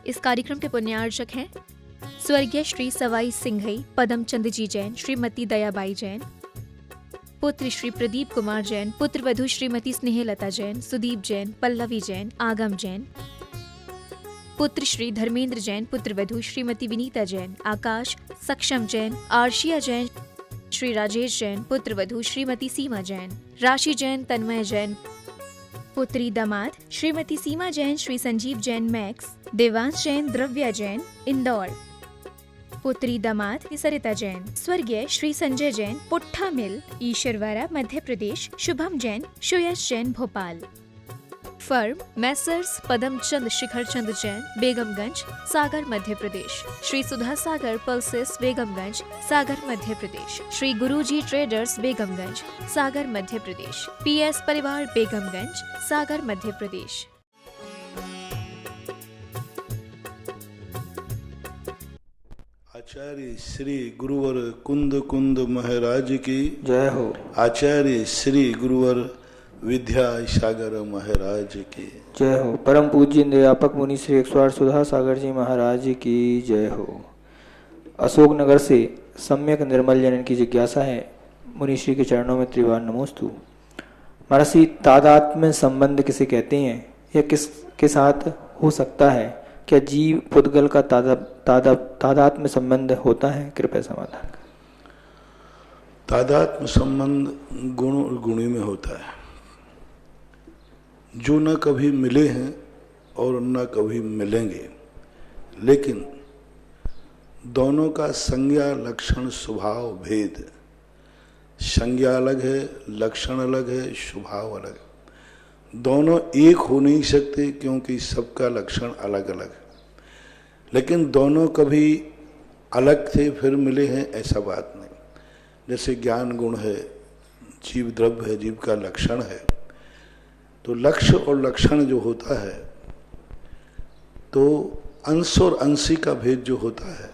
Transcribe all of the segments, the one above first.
इस कार्यक्रम के पुण्यार्चक हैं स्वर्गीय श्री सवाई सिंघई पदमचंद जी जैन, श्रीमती दयाबाई जैन, पुत्र श्री प्रदीप कुमार जैन, पुत्र वधू श्रीमती स्नेहलता जैन, सुदीप जैन, पल्लवी जैन, आगम जैन, पुत्र श्री धर्मेंद्र जैन, पुत्र वधू श्रीमती विनीता जैन, आकाश सक्षम जैन, आर्शिया जैन, श्री राजेश जैन, पुत्र वधू श्रीमती सीमा जैन, राशि जैन, तन्मय जैन, पुत्री दामाद श्रीमती सीमा जैन, श्री संजीव जैन मैक्स, देवांश जैन, द्रव्या जैन इंदौर, पुत्री दामाद सरिता जैन, स्वर्गीय श्री संजय जैन, पुट्ठा मिल ईश्वरवाड़ा मध्य प्रदेश, शुभम जैन, सुयश जैन भोपाल। फर्म मैसर्स पदमचंद शिखरचंद जैन, बेगमगंज, सागर मध्य प्रदेश, श्री सुधा सागर पल्सेस बेगमगंज, सागर मध्य प्रदेश, श्री गुरुजी ट्रेडर्स बेगमगंज, सागर मध्य प्रदेश, पीएस परिवार बेगमगंज, सागर मध्य प्रदेश। आचार्य श्री गुरुवर कुंद कुंद महाराज की जय हो। आचार्य श्री गुरुवर विद्या सागर महाराज की जय हो। परम पूज्य निर्व्यापक मुनि श्री 108 सुधा सागर जी महाराज की जय हो। अशोकनगर से सम्यक निर्मल जनन की जिज्ञासा है, मुनि श्री के चरणों में त्रिवार नमोस्तु। महर्षि, तादात्म्य संबंध किसे कहते हैं? यह किसके साथ हो सकता है? क्या जीव पुद्गल का तादात्म्य संबंध होता है? कृपया समाधान। तादात्म्य संबंध गुण और गुणी में होता है, जो न कभी मिले हैं और न कभी मिलेंगे, लेकिन दोनों का संज्ञा लक्षण स्वभाव भेद, संज्ञा अलग है, लक्षण अलग है, स्वभाव अलग है। दोनों एक हो नहीं सकते क्योंकि सबका लक्षण अलग अलग है, लेकिन दोनों कभी अलग थे फिर मिले हैं ऐसा बात नहीं। जैसे ज्ञान गुण है, जीव द्रव्य है, जीव का लक्षण है, तो लक्ष्य और लक्षण जो होता है तो अंश और अंशी का भेद जो होता है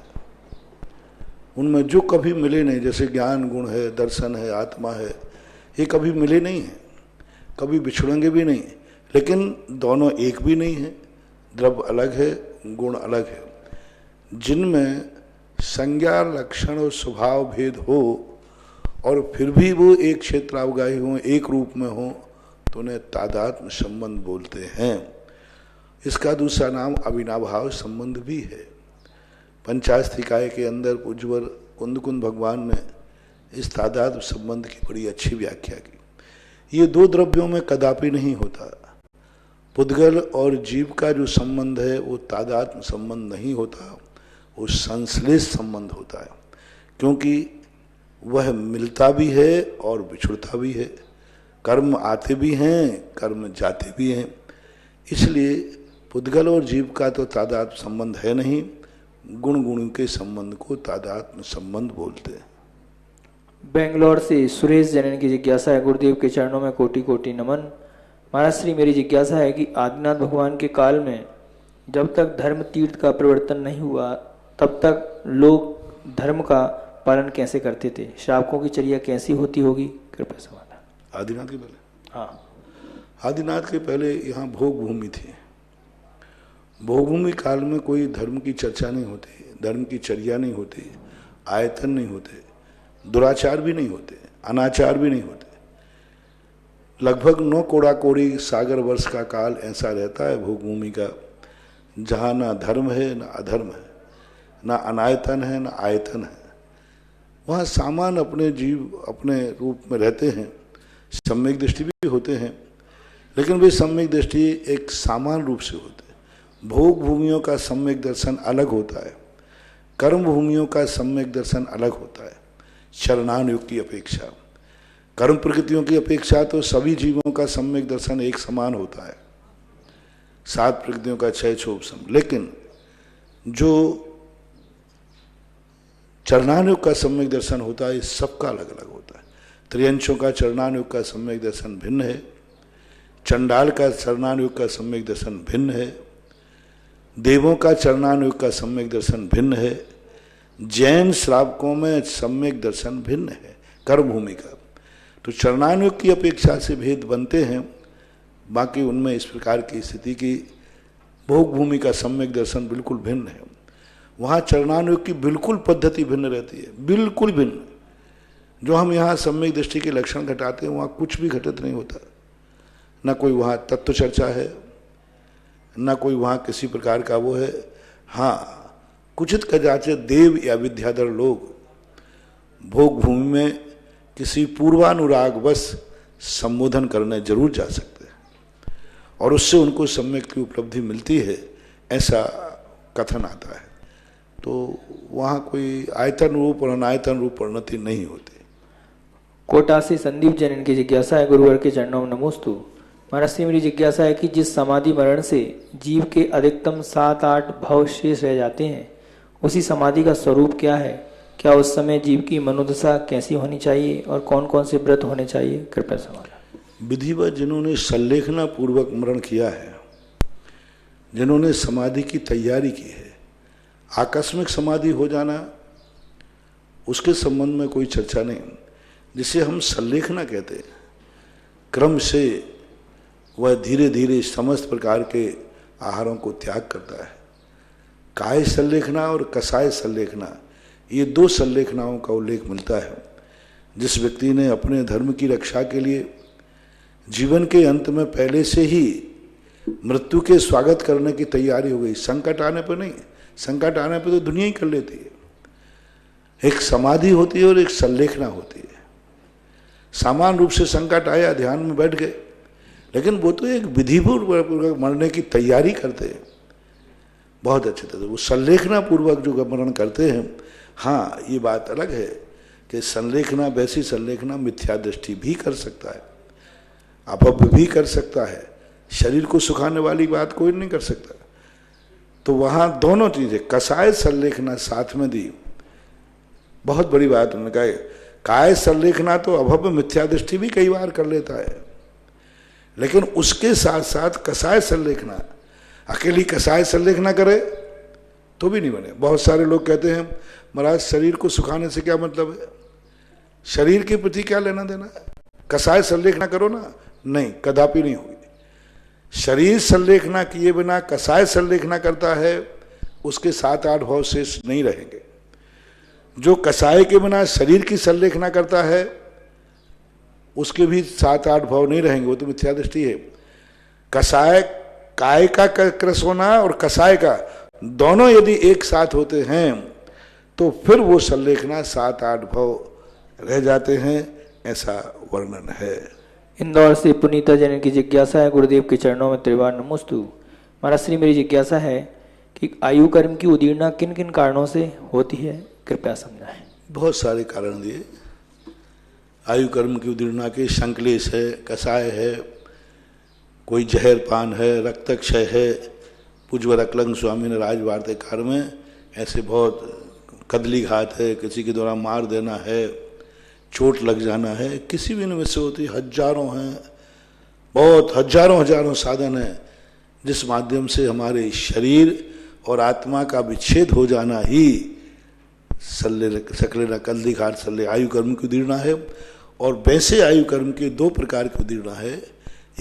उनमें जो कभी मिले नहीं, जैसे ज्ञान गुण है, दर्शन है, आत्मा है, ये कभी मिले नहीं हैं, कभी बिछड़ेंगे भी नहीं, लेकिन दोनों एक भी नहीं है, द्रव्य अलग है, गुण अलग है। जिनमें संज्ञा लक्षण और स्वभाव भेद हो और फिर भी वो एक क्षेत्रावगाही हो, एक रूप में हो, तो उन्हें तादात्म्य संबंध बोलते हैं। इसका दूसरा नाम अविनाभाव संबंध भी है। पंचास्त्रिकाय के अंदर पूज्यवर कुंद कुंद भगवान ने इस तादात्म्य संबंध की बड़ी अच्छी व्याख्या की। ये दो द्रव्यों में कदापि नहीं होता। पुद्गल और जीव का जो संबंध है वो तादात्म्य संबंध नहीं होता, वो संश्लेष संबंध होता है, क्योंकि वह मिलता भी है और बिछुड़ता भी है। कर्म आते भी हैं, कर्म जाते भी हैं। इसलिए पुद्गल और जीव का तो तादात्म्य संबंध है नहीं, गुण गुण के संबंध को तादात्म्य संबंध बोलते हैं। बेंगलोर से सुरेश जनन की जिज्ञासा है, गुरुदेव के चरणों में कोटि कोटि नमन। महाराज श्री, मेरी जिज्ञासा है कि आदिनाथ भगवान के काल में जब तक धर्म तीर्थ का परिवर्तन नहीं हुआ तब तक लोग धर्म का पालन कैसे करते थे? श्रावकों की चर्या कैसी होती होगी? कृपया समाधान। आदिनाथ के पहले? हाँ, आदिनाथ के पहले यहाँ भोग भूमि थी। भोग भूमि काल में कोई धर्म की चर्चा नहीं होती, धर्म की चर्या नहीं होती, आयतन नहीं होते, दुराचार भी नहीं होते, अनाचार भी नहीं होते। लगभग 9 कोड़ा कोड़ी सागर वर्ष का काल ऐसा रहता है भोग भूमि का, जहाँ ना धर्म है ना अधर्म है, ना अनायतन है ना आयतन है। वहाँ सामान अपने जीव अपने रूप में रहते हैं, सम्यक दृष्टि भी होते हैं, लेकिन वे सम्यक दृष्टि एक सामान्य रूप से होते हैं। भोग भूमियों का सम्यक दर्शन अलग होता है, कर्म भूमियों का सम्यक दर्शन अलग होता है। चरणानुयोग की अपेक्षा, कर्म प्रकृतियों की अपेक्षा तो सभी जीवों का सम्यक दर्शन एक समान होता है, 7 प्रकृतियों का 6 क्षोभ सम। लेकिन जो चरणानुयोग का सम्यक दर्शन होता है, इस सबका अलग अलग होता है। त्रियंशों का चरणानुयोग का सम्यक दर्शन भिन्न है, चंडाल का चरणानुयोग का सम्यक दर्शन भिन्न है, देवों का चरणानुयोग का सम्यक दर्शन भिन्न है, जैन श्रावकों में सम्यक दर्शन भिन्न है कर्म भूमि का। तो चरणानुयोग की अपेक्षा से भेद बनते हैं, बाकी उनमें इस प्रकार की स्थिति की भोग भूमि का सम्यक दर्शन बिल्कुल भिन्न है। वहाँ चरणानुयोग की बिल्कुल पद्धति भिन्न रहती है, बिल्कुल भिन्न। जो हम यहाँ सम्यक दृष्टि के लक्षण घटाते हैं, वहाँ कुछ भी घटित नहीं होता। न कोई वहाँ तत्व चर्चा है, न कोई वहाँ किसी प्रकार का वो है। हाँ, कुचित कदाचित देव या विद्याधर लोग भोग भूमि में किसी पूर्वानुराग बस संबोधन करने जरूर जा सकते हैं और उससे उनको सम्यक की उपलब्धि मिलती है, ऐसा कथन आता है। तो वहाँ कोई आयतन रूप और अनायतन रूप परिणति नहीं होती। कोटा से संदीप जैन इनकी जिज्ञासा है, गुरुवर के चरणों में नमोस्तु। महाराज से मेरी जिज्ञासा है कि जिस समाधि मरण से जीव के अधिकतम 7-8 भाव शेष रह जाते हैं, उसी समाधि का स्वरूप क्या है? क्या उस समय जीव की मनोदशा कैसी होनी चाहिए और कौन कौन से व्रत होने चाहिए? कृपया सवाल। विधिवत जिन्होंने संलेखना पूर्वक मरण किया है, जिन्होंने समाधि की तैयारी की है, आकस्मिक समाधि हो जाना उसके संबंध में कोई चर्चा नहीं। जिसे हम संलेखना कहते हैं, क्रम से वह धीरे धीरे समस्त प्रकार के आहारों को त्याग करता है। काय संलेखना और कसाय संलेखना, ये 2 संलेखनाओं का उल्लेख मिलता है। जिस व्यक्ति ने अपने धर्म की रक्षा के लिए जीवन के अंत में पहले से ही मृत्यु के स्वागत करने की तैयारी हो गई, संकट आने पर नहीं, संकट आने पर तो दुनिया ही कर लेती है। एक समाधि होती है और एक संलेखना होती है। सामान्य रूप से संकट आया, ध्यान में बैठ गए, लेकिन वो तो एक विधिपूर्वक मरने की तैयारी करते हैं बहुत अच्छे तरह। वो संलेखना पूर्वक जो मरण करते हैं, हाँ ये बात अलग है कि संलेखना, वैसी संलेखना मिथ्या दृष्टि भी कर सकता है, अपव्य भी कर सकता है, शरीर को सुखाने वाली बात कोई नहीं कर सकता। तो वहाँ दोनों चीजें, कसाय संलेखना साथ में दी, बहुत बड़ी बात उन्होंने कहा। काय संलेखना तो अभव्य मिथ्या दृष्टि भी कई बार कर लेता है, लेकिन उसके साथ साथ कसाय संलेखना, अकेली कसाय संलेखना करे तो भी नहीं बने। बहुत सारे लोग कहते हैं महाराज शरीर को सुखाने से क्या मतलब है, शरीर के प्रति क्या लेना देना है, कसाय संलेखना करो ना। नहीं, कदापि नहीं होगी। शरीर संलेखना किए बिना कसाय संलेखना करता है, उसके 7-8 भाव शेष नहीं रहेंगे। जो कसाय के बिना शरीर की संलेखना करता है, उसके भी 7-8 भाव नहीं रहेंगे, वो तो मिथ्या दृष्टि है। कसाय, काय का क्रस होना और कसाय का, दोनों यदि एक साथ होते हैं तो फिर वो संलेखना 7-8 भाव रह जाते हैं, ऐसा वर्णन है। इंदौर से पुनीता जैन की जिज्ञासा है, गुरुदेव के चरणों में त्रिवार नमोस्तु। महाराज श्री मेरी जिज्ञासा है कि आयु कर्म की उदीर्णा किन किन कारणों से होती है, कृपया समझाएं। बहुत सारे कारण दिए आयु कर्म की उदीर्णा के। संक्लेश है, कसाय है, कोई जहर पान है, रक्तक्षय है। पूज्य रकलंग स्वामी ने राजवार्तिकार में ऐसे बहुत, कदली घात है, किसी के द्वारा मार देना है, चोट लग जाना है, किसी भी इनमें से होती, हजारों हैं, बहुत हजारों साधन हैं जिस माध्यम से हमारे शरीर और आत्मा का विच्छेद हो जाना ही सकलेना, कदली घाट सल्ले आयु कर्म की उदीर्णा है। और वैसे आयु कर्म के 2 प्रकार की उदीर्णा है,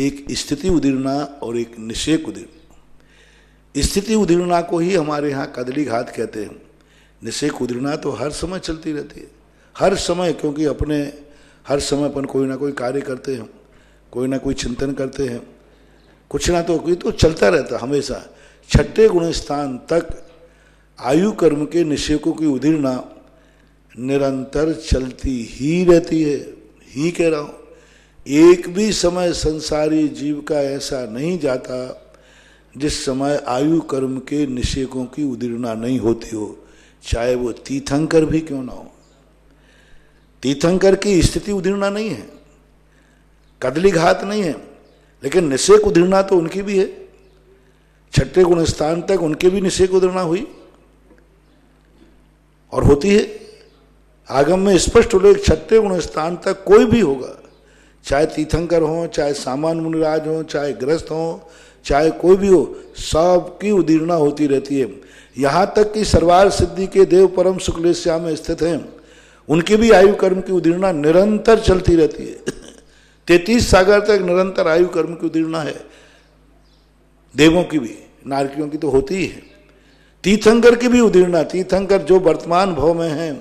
एक स्थिति उदीर्णा और एक निषेक उदीर्णा। स्थिति उदीर्णा को ही हमारे यहाँ कदली घात कहते हैं। निषेक उदीर्णा तो हर समय चलती रहती है, हर समय, क्योंकि अपने हर समय अपन कोई ना कोई कार्य करते हैं, कोई ना कोई चिंतन करते हैं, कुछ ना तो कोई तो चलता रहता हमेशा। 6ठे गुण स्थान तक आयु कर्म के निषेकों की उदीर्णा निरंतर चलती ही रहती है। ही कह रहा हूँ, एक भी समय संसारी जीव का ऐसा नहीं जाता जिस समय आयु कर्म के निषेकों की उदीर्णा नहीं होती हो, चाहे वो तीर्थंकर भी क्यों ना हो। तीर्थंकर की स्थिति उदीर्णा नहीं है, कदली घात नहीं है, लेकिन निषेक उदीर्णा तो उनकी भी है। 6ठे गुण स्थान तक उनके भी निषेक उदीर्णा हुई और होती है। आगम में स्पष्ट उल्लेख 6ठे गुण स्थान तक कोई भी होगा, चाहे तीर्थंकर हो, चाहे सामान्य मुनिराज हो, चाहे गृहस्थ हो, चाहे कोई भी हो, सबकी उदीर्णा होती रहती है। यहाँ तक कि सर्वार सिद्धि के देव परम शुक्लेश्या में स्थित हैं, उनकी भी आयु कर्म की उदीर्णा निरंतर चलती रहती है। 33 सागर तक निरंतर आयु कर्म की उदीर्णा है, देवों की भी, नारकियों की तो होती ही है। तीर्थंकर की भी उदीर्णा, तीर्थंकर जो वर्तमान भाव में हैं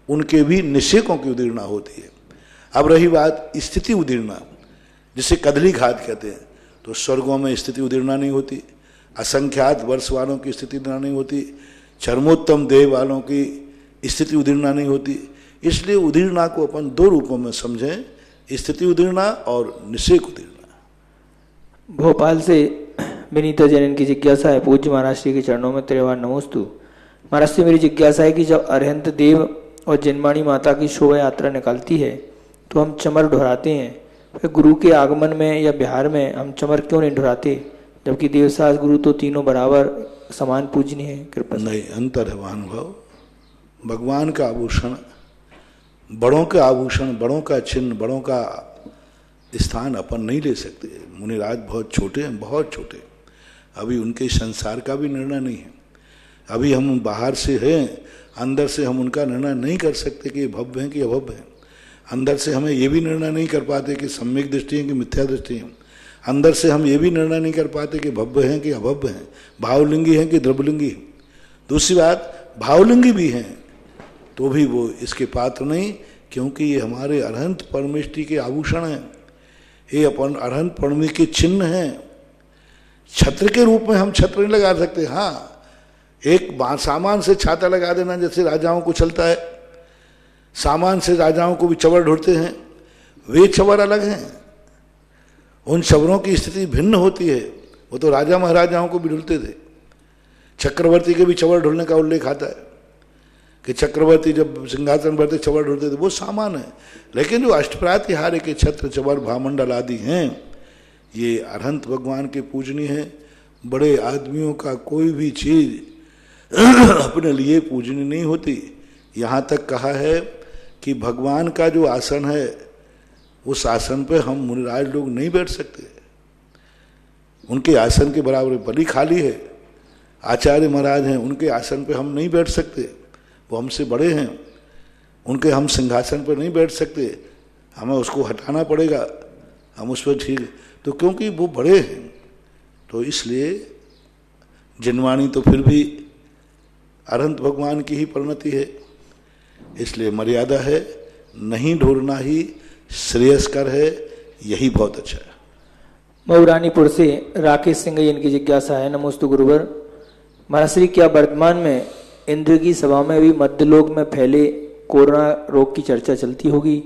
उनके भी निषेकों की उदीर्णा होती है। अब रही बात स्थिति उदीर्णा, जिसे कदली घात कहते हैं, तो स्वर्गों में स्थिति उदीर्णा नहीं होती, असंख्यात वर्ष वालों की स्थिति उदीर्णा नहीं होती, चरमोत्तम देह वालों की स्थिति उदीर्णा नहीं होती। इसलिए उदीर्णा को अपन दो रूपों में समझें, स्थिति उदीर्णा और निषेक उदीर्णा। भोपाल से विनीता जैन की जिज्ञासा है, पूज्य महाराज श्री के चरणों में त्रिवार नमोस्तु। महाराज से मेरी जिज्ञासा है कि जब अरहंत देव और जिनवाणी माता की शोभा यात्रा निकलती है तो हम चमर ढुराते हैं, फिर गुरु के आगमन में या बिहार में हम चमर क्यों नहीं ढुराते, जबकि देवसास गुरु तो तीनों बराबर समान पूजनीय है? कृपा नहीं, अंतर है महानुभाव। भगवान का आभूषण, बड़ों का आभूषण, बड़ों का चिन्ह, बड़ों का स्थान अपन नहीं ले सकते। मुनिराज बहुत छोटे हैं, बहुत छोटे, अभी उनके संसार का भी निर्णय नहीं है। अभी हम बाहर से हैं, अंदर से हम उनका निर्णय नहीं कर सकते कि ये भव्य हैं कि अभव्य हैं। अंदर से हमें ये भी निर्णय नहीं कर पाते कि सम्यक दृष्टि है कि मिथ्या दृष्टि है। अंदर से हम ये भी निर्णय नहीं कर पाते कि भव्य हैं कि अभव्य हैं, भावलिंगी हैं कि द्रव्यलिंगी हैं। दूसरी बात, भावलिंगी भी हैं तो भी वो इसके पात्र नहीं, क्योंकि ये हमारे अरहंत परमेष्टि के आभूषण हैं, ये अपन अरहंत परमेष्टि के चिन्ह हैं। छत्र के रूप में हम छत्र नहीं लगा सकते। हाँ, एक सामान से छाता लगा देना जैसे राजाओं को चलता है, सामान से राजाओं को भी चवर ढूंढते हैं, वे चवर अलग हैं, उन चवरों की स्थिति भिन्न होती है। वो तो राजा महाराजाओं को भी ढूंढते थे, चक्रवर्ती के भी चवर ढूंढने का उल्लेख आता है कि चक्रवर्ती जब सिंहासन पर थे चवर ढूंढते थे, वो सामान है। लेकिन जो अष्टप्रातिहार्य के छत्र चवर भामंडल आदि हैं, ये अरहंत भगवान के पूजनीय हैं। बड़े आदमियों का कोई भी चीज अपने लिए पूजनीय नहीं होती। यहाँ तक कहा है कि भगवान का जो आसन है उस आसन पे हम मुनिराज लोग नहीं बैठ सकते, उनके आसन के बराबर बलि खाली है। आचार्य महाराज हैं, उनके आसन पे हम नहीं बैठ सकते, वो हमसे बड़े हैं, उनके हम सिंहासन पर नहीं बैठ सकते, हमें उसको हटाना पड़ेगा, हम उस पर ठीक, तो क्योंकि वो बड़े हैं। तो इसलिए जिनवाणी तो फिर भी अरहंत भगवान की ही परिणति है, इसलिए मर्यादा है, नहीं ढूंढना ही श्रेयस्कर है, यही बहुत अच्छा है। मऊरानीपुर से राकेश सिंह इनकी जिज्ञासा है, नमोस्तु गुरुवर। महाराज श्री, क्या वर्तमान में इंद्र की सभा में भी मध्यलोक में फैले कोरोना रोग की चर्चा चलती होगी,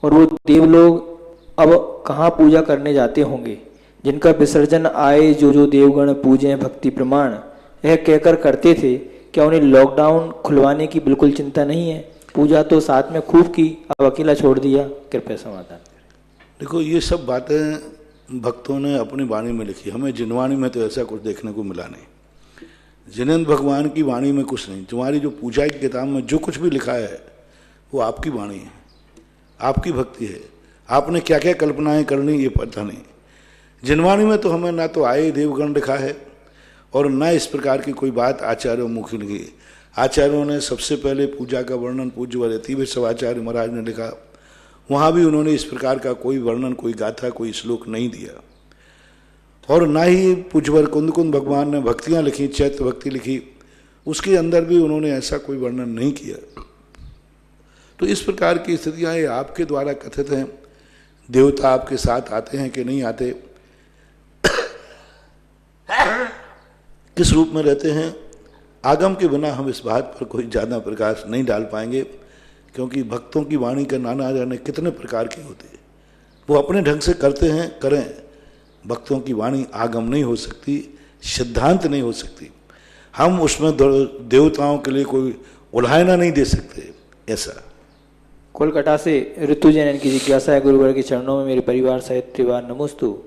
और वो देवलोग अब कहाँ पूजा करने जाते होंगे, जिनका विसर्जन आए जो देवगण पूजे भक्ति प्रमाण यह कहकर करते थे, क्या उन्हें लॉकडाउन खुलवाने की बिल्कुल चिंता नहीं है? पूजा तो साथ में खूब की, अब अकेला छोड़ दिया, कृपया समाधान। देखो, ये सब बातें भक्तों ने अपनी वाणी में लिखी, हमें जिनवाणी में तो ऐसा कुछ देखने को मिला नहीं। जिनेन्द्र भगवान की वाणी में कुछ नहीं, तुम्हारी जो पूजा की किताब में जो कुछ भी लिखा है वो आपकी वाणी है, आपकी भक्ति है, आपने क्या क्या कल्पनाएं करनी ये पता नहीं। जिनवाणी में तो हमें ना तो आए देवगण लिखा है और न इस प्रकार की कोई बात आचार्यों मुखी लिखी। आचार्यों ने सबसे पहले पूजा का वर्णन पूज्य अतिवैष्णव आचार्य महाराज ने लिखा, वहाँ भी उन्होंने इस प्रकार का कोई वर्णन, कोई गाथा, कोई श्लोक नहीं दिया। और ना ही पूज्यवर कुंद भगवान ने भक्तियाँ लिखी, चैत्र भक्ति लिखी, उसके अंदर भी उन्होंने ऐसा कोई वर्णन नहीं किया। तो इस प्रकार की स्थितियाँ ये आपके द्वारा कथित हैं। देवता आपके साथ आते हैं कि नहीं आते, किस रूप में रहते हैं, आगम के बिना हम इस बात पर कोई ज़्यादा प्रकाश नहीं डाल पाएंगे, क्योंकि भक्तों की वाणी का नाना जाने कितने प्रकार की होती है। वो अपने ढंग से करते हैं, करें, भक्तों की वाणी आगम नहीं हो सकती, सिद्धांत नहीं हो सकती। हम उसमें देवताओं के लिए कोई उल्हायना नहीं दे सकते। ऐसा कोलकाता से ऋतु जैन की जिज्ञासा है, गुरुवर के चरणों में मेरे परिवार सहित त्रिवार नमोस्तु।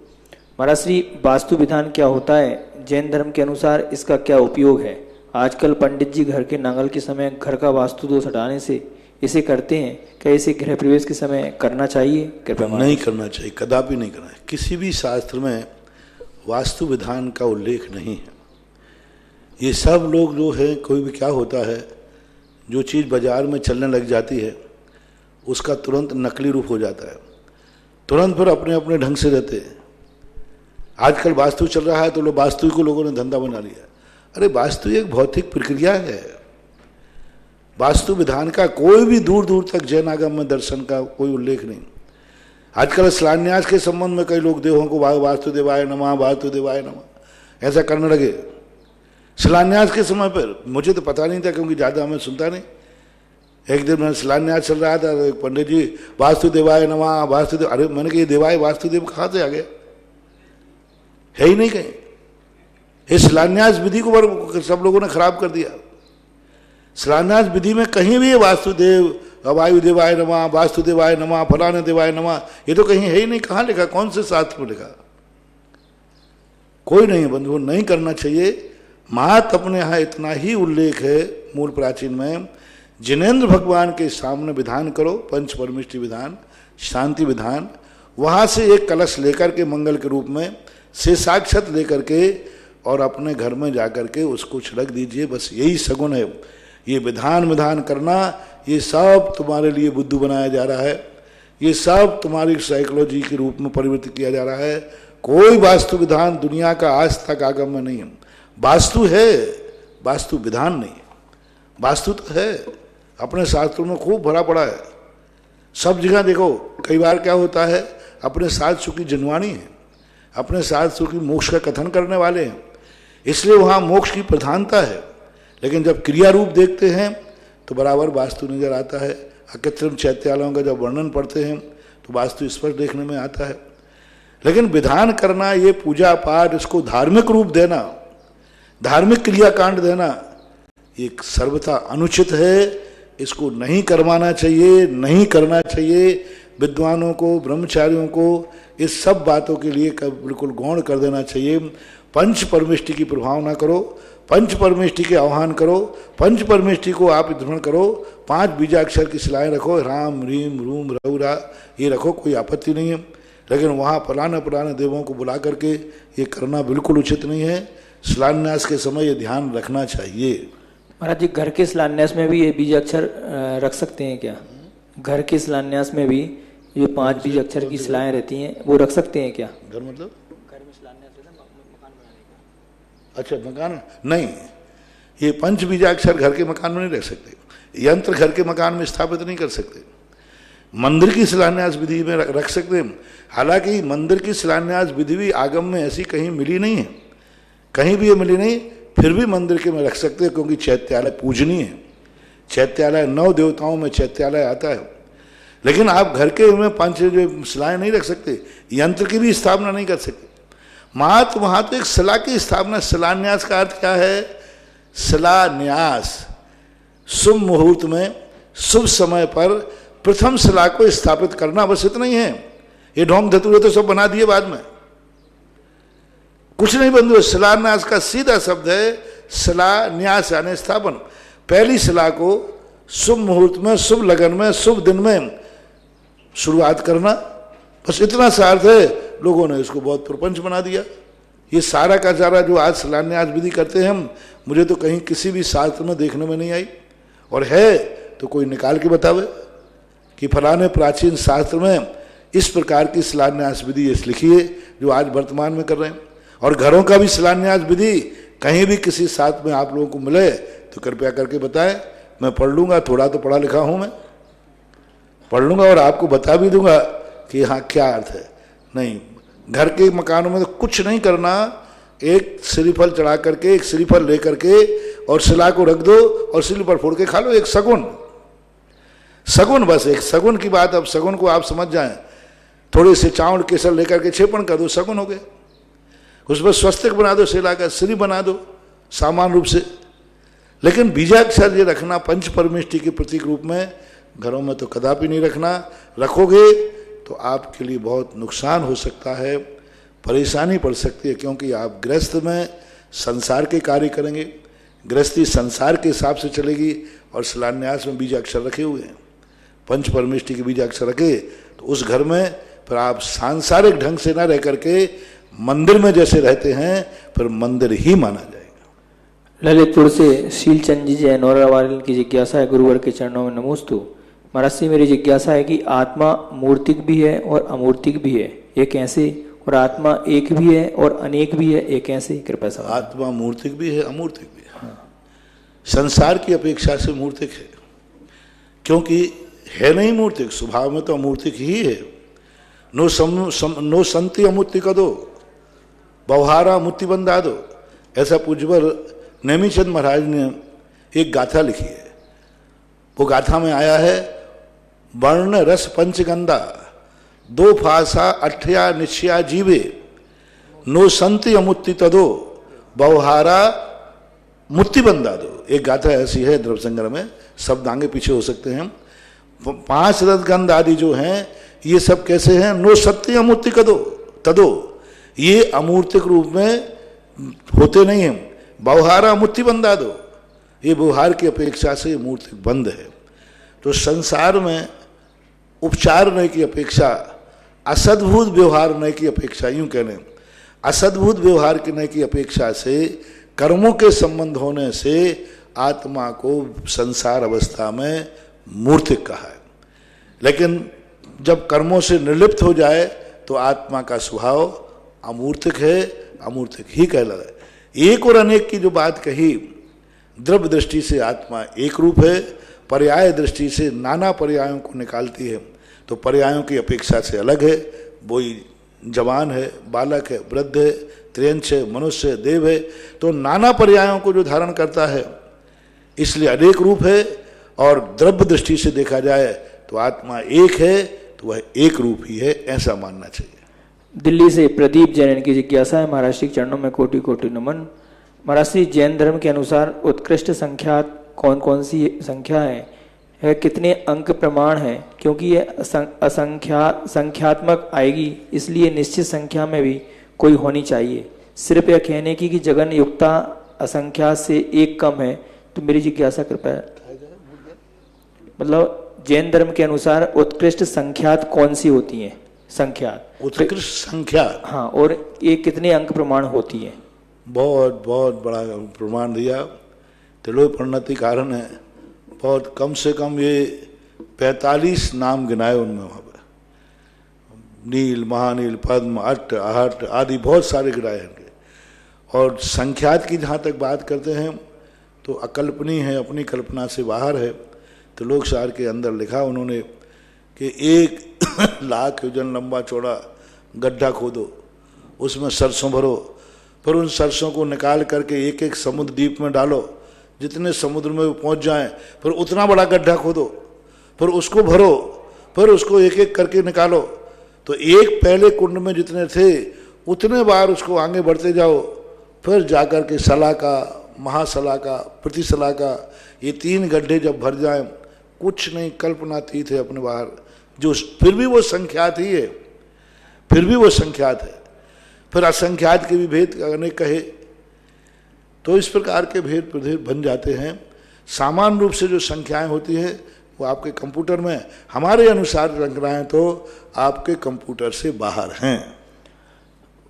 महाराज श्री, वास्तु विधान क्या होता है? जैन धर्म के अनुसार इसका क्या उपयोग है? आजकल पंडित जी घर के नांगल के समय घर का वास्तु दोष हटाने से इसे करते हैं, क्या इसे गृह प्रवेश के समय करना चाहिए? कृपया नहीं करना चाहिए, कदापि नहीं करना है। किसी भी शास्त्र में वास्तु विधान का उल्लेख नहीं है। ये सब लोग जो है, कोई भी क्या होता है, जो चीज़ बाजार में चलने लग जाती है उसका तुरंत नकली रूप हो जाता है, तुरंत फिर अपने अपने ढंग से रहते हैं। आजकल वास्तु चल रहा है तो वास्तु को लोगों ने धंधा बना लिया। अरे वास्तु एक भौतिक प्रक्रिया है। वास्तु विधान का कोई भी दूर दूर तक जैन आगम में दर्शन का कोई उल्लेख नहीं। आजकल शिलान्यास के संबंध में कई लोग देवों को वास्तुदेवाय नमः वास्तुदेवाय नमः ऐसा करने लगे। शिलान्यास के समय पर मुझे तो पता नहीं था, क्योंकि ज़्यादा मैं सुनता नहीं। एक दिन मैंने शिलान्यास चल रहा था, एक पंडित जी वास्तुदेवाय नमः वास्तुदेव, अरे मैंने कहा ये देवाय वास्तुदेव कहाँ से आ गया, है ही नहीं कहीं। इस शिलान्यास विधि को सब लोगों ने खराब कर दिया। शिलान्यास विधि में कहीं भी वास्तुदेव वायुदेवाय नमः वास्तुदेवाय नमः फलाने देवाय नमः ये तो कहीं है ही नहीं। कहाँ लिखा, कौन से शास्त्र में लिखा? कोई नहीं बंधु, नहीं करना चाहिए। मात अपने यहाँ इतना ही उल्लेख है मूल प्राचीन में, जिनेन्द्र भगवान के सामने विधान करो, पंच परमिष्टि विधान, शांति विधान, वहाँ से एक कलश लेकर के मंगल के रूप में से साक्षात लेकर के और अपने घर में जाकर के उसको छिड़क दीजिए। बस यही सगुन है। ये विधान करना, ये सब तुम्हारे लिए बुद्धू बनाया जा रहा है, ये सब तुम्हारी साइकोलॉजी के रूप में परिवर्तित किया जा रहा है। कोई वास्तु विधान दुनिया का आज तक आगम में नहीं है। वास्तु है, वास्तु विधान नहीं है। वास्तु तो है, अपने शास्त्रों में खूब भरा पड़ा है, सब जगह देखो। कई बार क्या होता है, अपने शास्त्र की जनवाणी है, अपने शास्त्र की मोक्ष का कथन करने वाले हैं, इसलिए वहाँ मोक्ष की प्रधानता है। लेकिन जब क्रिया रूप देखते हैं तो बराबर वास्तु नजर आता है। अकृत्रिम चैत्यालयों का जब वर्णन पढ़ते हैं तो वास्तु स्पष्ट देखने में आता है। लेकिन विधान करना, ये पूजा पाठ, इसको धार्मिक रूप देना, धार्मिक क्रियाकांड देना, ये सर्वथा अनुचित है। इसको नहीं करवाना चाहिए, नहीं करना चाहिए। विद्वानों को, ब्रह्मचारियों को इस सब बातों के लिए बिल्कुल गौण कर देना चाहिए। पंच परमिष्टि की प्रभावना करो, पंच परमिष्टि के आह्वान करो, पंच परमिष्टि को आप धारण करो। 5 बीजाक्षर की शिलाएं रखो, राम रीम रूम रौरा, ये रखो, कोई आपत्ति नहीं है। लेकिन वहाँ पुराने देवों को बुला करके ये करना बिल्कुल उचित नहीं है। शिलान्यास के समय ये ध्यान रखना चाहिए। महाराज जी, घर के शिलान्यास में भी ये बीजाक्षर रख सकते हैं क्या? घर के शिलान्यास में भी ये 5 बीजाक्षर की शिलाएं रहती हैं, वो रख सकते हैं क्या? घर मतलब घर में शिलान्यास होता है मकान बनाने का। अच्छा, मकान नहीं, ये 5 बीजाक्षर घर के मकान में नहीं रख सकते। यंत्र घर के मकान में स्थापित नहीं कर सकते। मंदिर की शिलान्यास विधि में रख सकते हैं। हालांकि मंदिर की शिलान्यास विधि भी आगम में ऐसी कहीं मिली नहीं है, कहीं भी ये मिली नहीं, फिर भी मंदिर के में रख सकते हैं, क्योंकि चैत्यालय पूजनीय है। चैत्यालय 9 देवताओं में चैत्यालय आता है। लेकिन आप घर के में 5 जो शिलाएं नहीं रख सकते, यंत्र की भी स्थापना नहीं कर सकते। वहाँ तो एक शिला की स्थापना। शिलान्यास का अर्थ क्या है? शिलान्यास, शुभ मुहूर्त में, शुभ समय पर प्रथम शिला को स्थापित करना, बस इतना ही है। ये ढोंग धतूरे तो सब बना दिए बाद में, कुछ नहीं बंधु। शिलान्यास का सीधा शब्द है शिलान्यास, यानी स्थापन। पहली शिला को शुभ मुहूर्त में, शुभ लगन में, शुभ दिन में शुरुआत करना, बस इतना सा अर्थ है। लोगों ने इसको बहुत प्रपंच बना दिया। ये सारा का सारा जो आज शिलान्यास विधि करते हैं हम, मुझे तो कहीं किसी भी शास्त्र में देखने में नहीं आई, और है तो कोई निकाल के बतावे कि फलाने प्राचीन शास्त्र में इस प्रकार की शिलान्यास विधि लिखी है जो आज वर्तमान में कर रहे हैं। और घरों का भी शिलान्यास विधि कहीं भी किसी शास्त्र में आप लोगों को मिले तो कृपया करके बताएं, मैं पढ़ लूँगा। थोड़ा तो पढ़ा लिखा हूँ, मैं पढ़ लूँगा और आपको बता भी दूंगा कि हाँ क्या अर्थ है। नहीं, घर के मकानों में तो कुछ नहीं करना। एक श्रीफल चढ़ा करके, एक श्रीफल ले करके और शिला को रख दो और श्रीफल फोड़ के खा लो। एक सगुन, सगुन, बस एक सगुन की बात। अब सगुन को आप समझ जाएं, थोड़े से चावल केसर लेकर के छेपण कर दो, सगुन हो गए। उस पर स्वस्तिक बना दो, शिला का श्री बना दो सामान्य रूप से। लेकिन बीजाक्षर ये रखना पंच परमेष्टि के प्रतीक रूप में घरों में तो कदापि नहीं रखना। रखोगे तो आपके लिए बहुत नुकसान हो सकता है, परेशानी पड़ सकती है, क्योंकि आप गृहस्थ में संसार के कार्य करेंगे, गृहस्थी संसार के हिसाब से चलेगी। और शिलान्यास में बीजाक्षर रखे हुए हैं, पंच परमेष्टि के बीजाक्षर रखे, तो उस घर में फिर आप सांसारिक ढंग से ना रह करके मंदिर में जैसे रहते हैं, फिर मंदिर ही माना जाएगा। ललितपुर से शीलचंद जी जैन और वारिल की जिज्ञासा है, गुरुवर के चरणों में नमोस्तु। महाराज से मेरी जिज्ञासा है कि आत्मा मूर्तिक भी है और अमूर्तिक भी है, ये कैसे और आत्मा एक भी है और अनेक भी है, एक ऐसे कृपया सवाल। आत्मा मूर्तिक भी है, अमूर्तिक भी है। संसार की अपेक्षा से मूर्तिक है, क्योंकि है नहीं मूर्तिक, स्वभाव में तो अमूर्तिक ही है। नो संति अमूर्तिक दो, बवहारा मुक्ति बंदा दो, ऐसा पूज्यवर नेमीचंद महाराज ने एक गाथा लिखी है। वो गाथा में आया है, वर्ण रस पंचगंधा दो फासा अठया निश्चया जीवे, नो संति अमुत्ति तदो बवहारा मुक्ति बंदा दो। एक गाथा ऐसी है द्रव्य संग्रह में, शब्द आगे पीछे हो सकते हैं। 5 रसगंध आदि जो हैं ये सब कैसे हैं? नो सत्य अमूर्ति कदो तदो, ये अमूर्तिक रूप में होते नहीं हैं। व्यवहारा मुक्ति बंदा दो, ये व्यवहार की अपेक्षा से मूर्तिक बंद है। तो संसार में उपचार नहीं की अपेक्षा, असद्भुत व्यवहार नहीं की अपेक्षा, यूं कहने असद्भुत व्यवहार नहीं की अपेक्षा से कर्मों के संबंध होने से आत्मा को संसार अवस्था में मूर्तिक कहा है। लेकिन जब कर्मों से निर्लिप्त हो जाए तो आत्मा का स्वभाव अमूर्तिक है, अमूर्तिक ही कहलाता है। एक और अनेक की जो बात कही, द्रव्य दृष्टि से आत्मा एक रूप है, पर्याय दृष्टि से नाना पर्यायों को निकालती है, तो पर्यायों की अपेक्षा से अलग है। वही जवान है, बालक है, वृद्ध है, त्रियंश है, मनुष्य है, देव है, तो नाना पर्यायों को जो धारण करता है, इसलिए अनेक रूप है। और द्रव्य दृष्टि से देखा जाए तो आत्मा एक है, तो वह एक रूप ही है, ऐसा मानना चाहिए। दिल्ली से प्रदीप जैन की जिज्ञासा है। महाराज श्री चरणों में कोटि कोटि नमन। महाराज श्री, जैन धर्म के अनुसार उत्कृष्ट संख्या कौन कौन सी संख्या है कितने अंक प्रमाण है? क्योंकि ये संख्यात्मक आएगी, इसलिए निश्चित संख्या में भी कोई होनी चाहिए। सिर्फ यह कहने की कि जगन युक्ता असंख्या से एक कम है, तो मेरी जिज्ञासा कृपया, मतलब जैन धर्म के अनुसार उत्कृष्ट संख्यात कौन सी होती हैं? संख्यात, उत्कृष्ट संख्या, हाँ, और ये कितने अंक प्रमाण होती है? बहुत बहुत बड़ा प्रमाण दिया। त्रिलोक प्रणति कारण है, बहुत कम से कम ये 45 नाम गिनाए उनमें, वहाँ पर नील, महानील, पद्म, अट्ट, आहट आदि बहुत सारे गिनाए हैं। और संख्यात की जहाँ तक बात करते हैं तो अकल्पनीय है, अपनी कल्पना से बाहर है। तो लोक सार के अंदर लिखा उन्होंने कि 1 लाख योजन लंबा चौड़ा गड्ढा खोदो, उसमें सरसों भरो, फिर उन सरसों को निकाल करके एक एक समुद्र द्वीप में डालो, जितने समुद्र में वो पहुँच जाएं, फिर उतना बड़ा गड्ढा खोदो, फिर उसको भरो, फिर उसको एक एक करके निकालो। तो एक पहले कुंड में जितने थे उतने बार उसको आगे बढ़ते जाओ, फिर जाकर के सलाका, महासलाका, प्रतिसलाका, ये 3 गड्ढे जब भर जाएं, कुछ नहीं, कल्पनातीत है अपने बाहर, जो फिर भी वो संख्यात ही है, फिर भी वो संख्यात है। फिर असंख्यात के भी भेद अनेक कहे, तो इस प्रकार के भेद प्रभेद बन जाते हैं। सामान्य रूप से जो संख्याएं होती हैं वो आपके कंप्यूटर में, हमारे अनुसार संख्याएं तो आपके कंप्यूटर से बाहर हैं।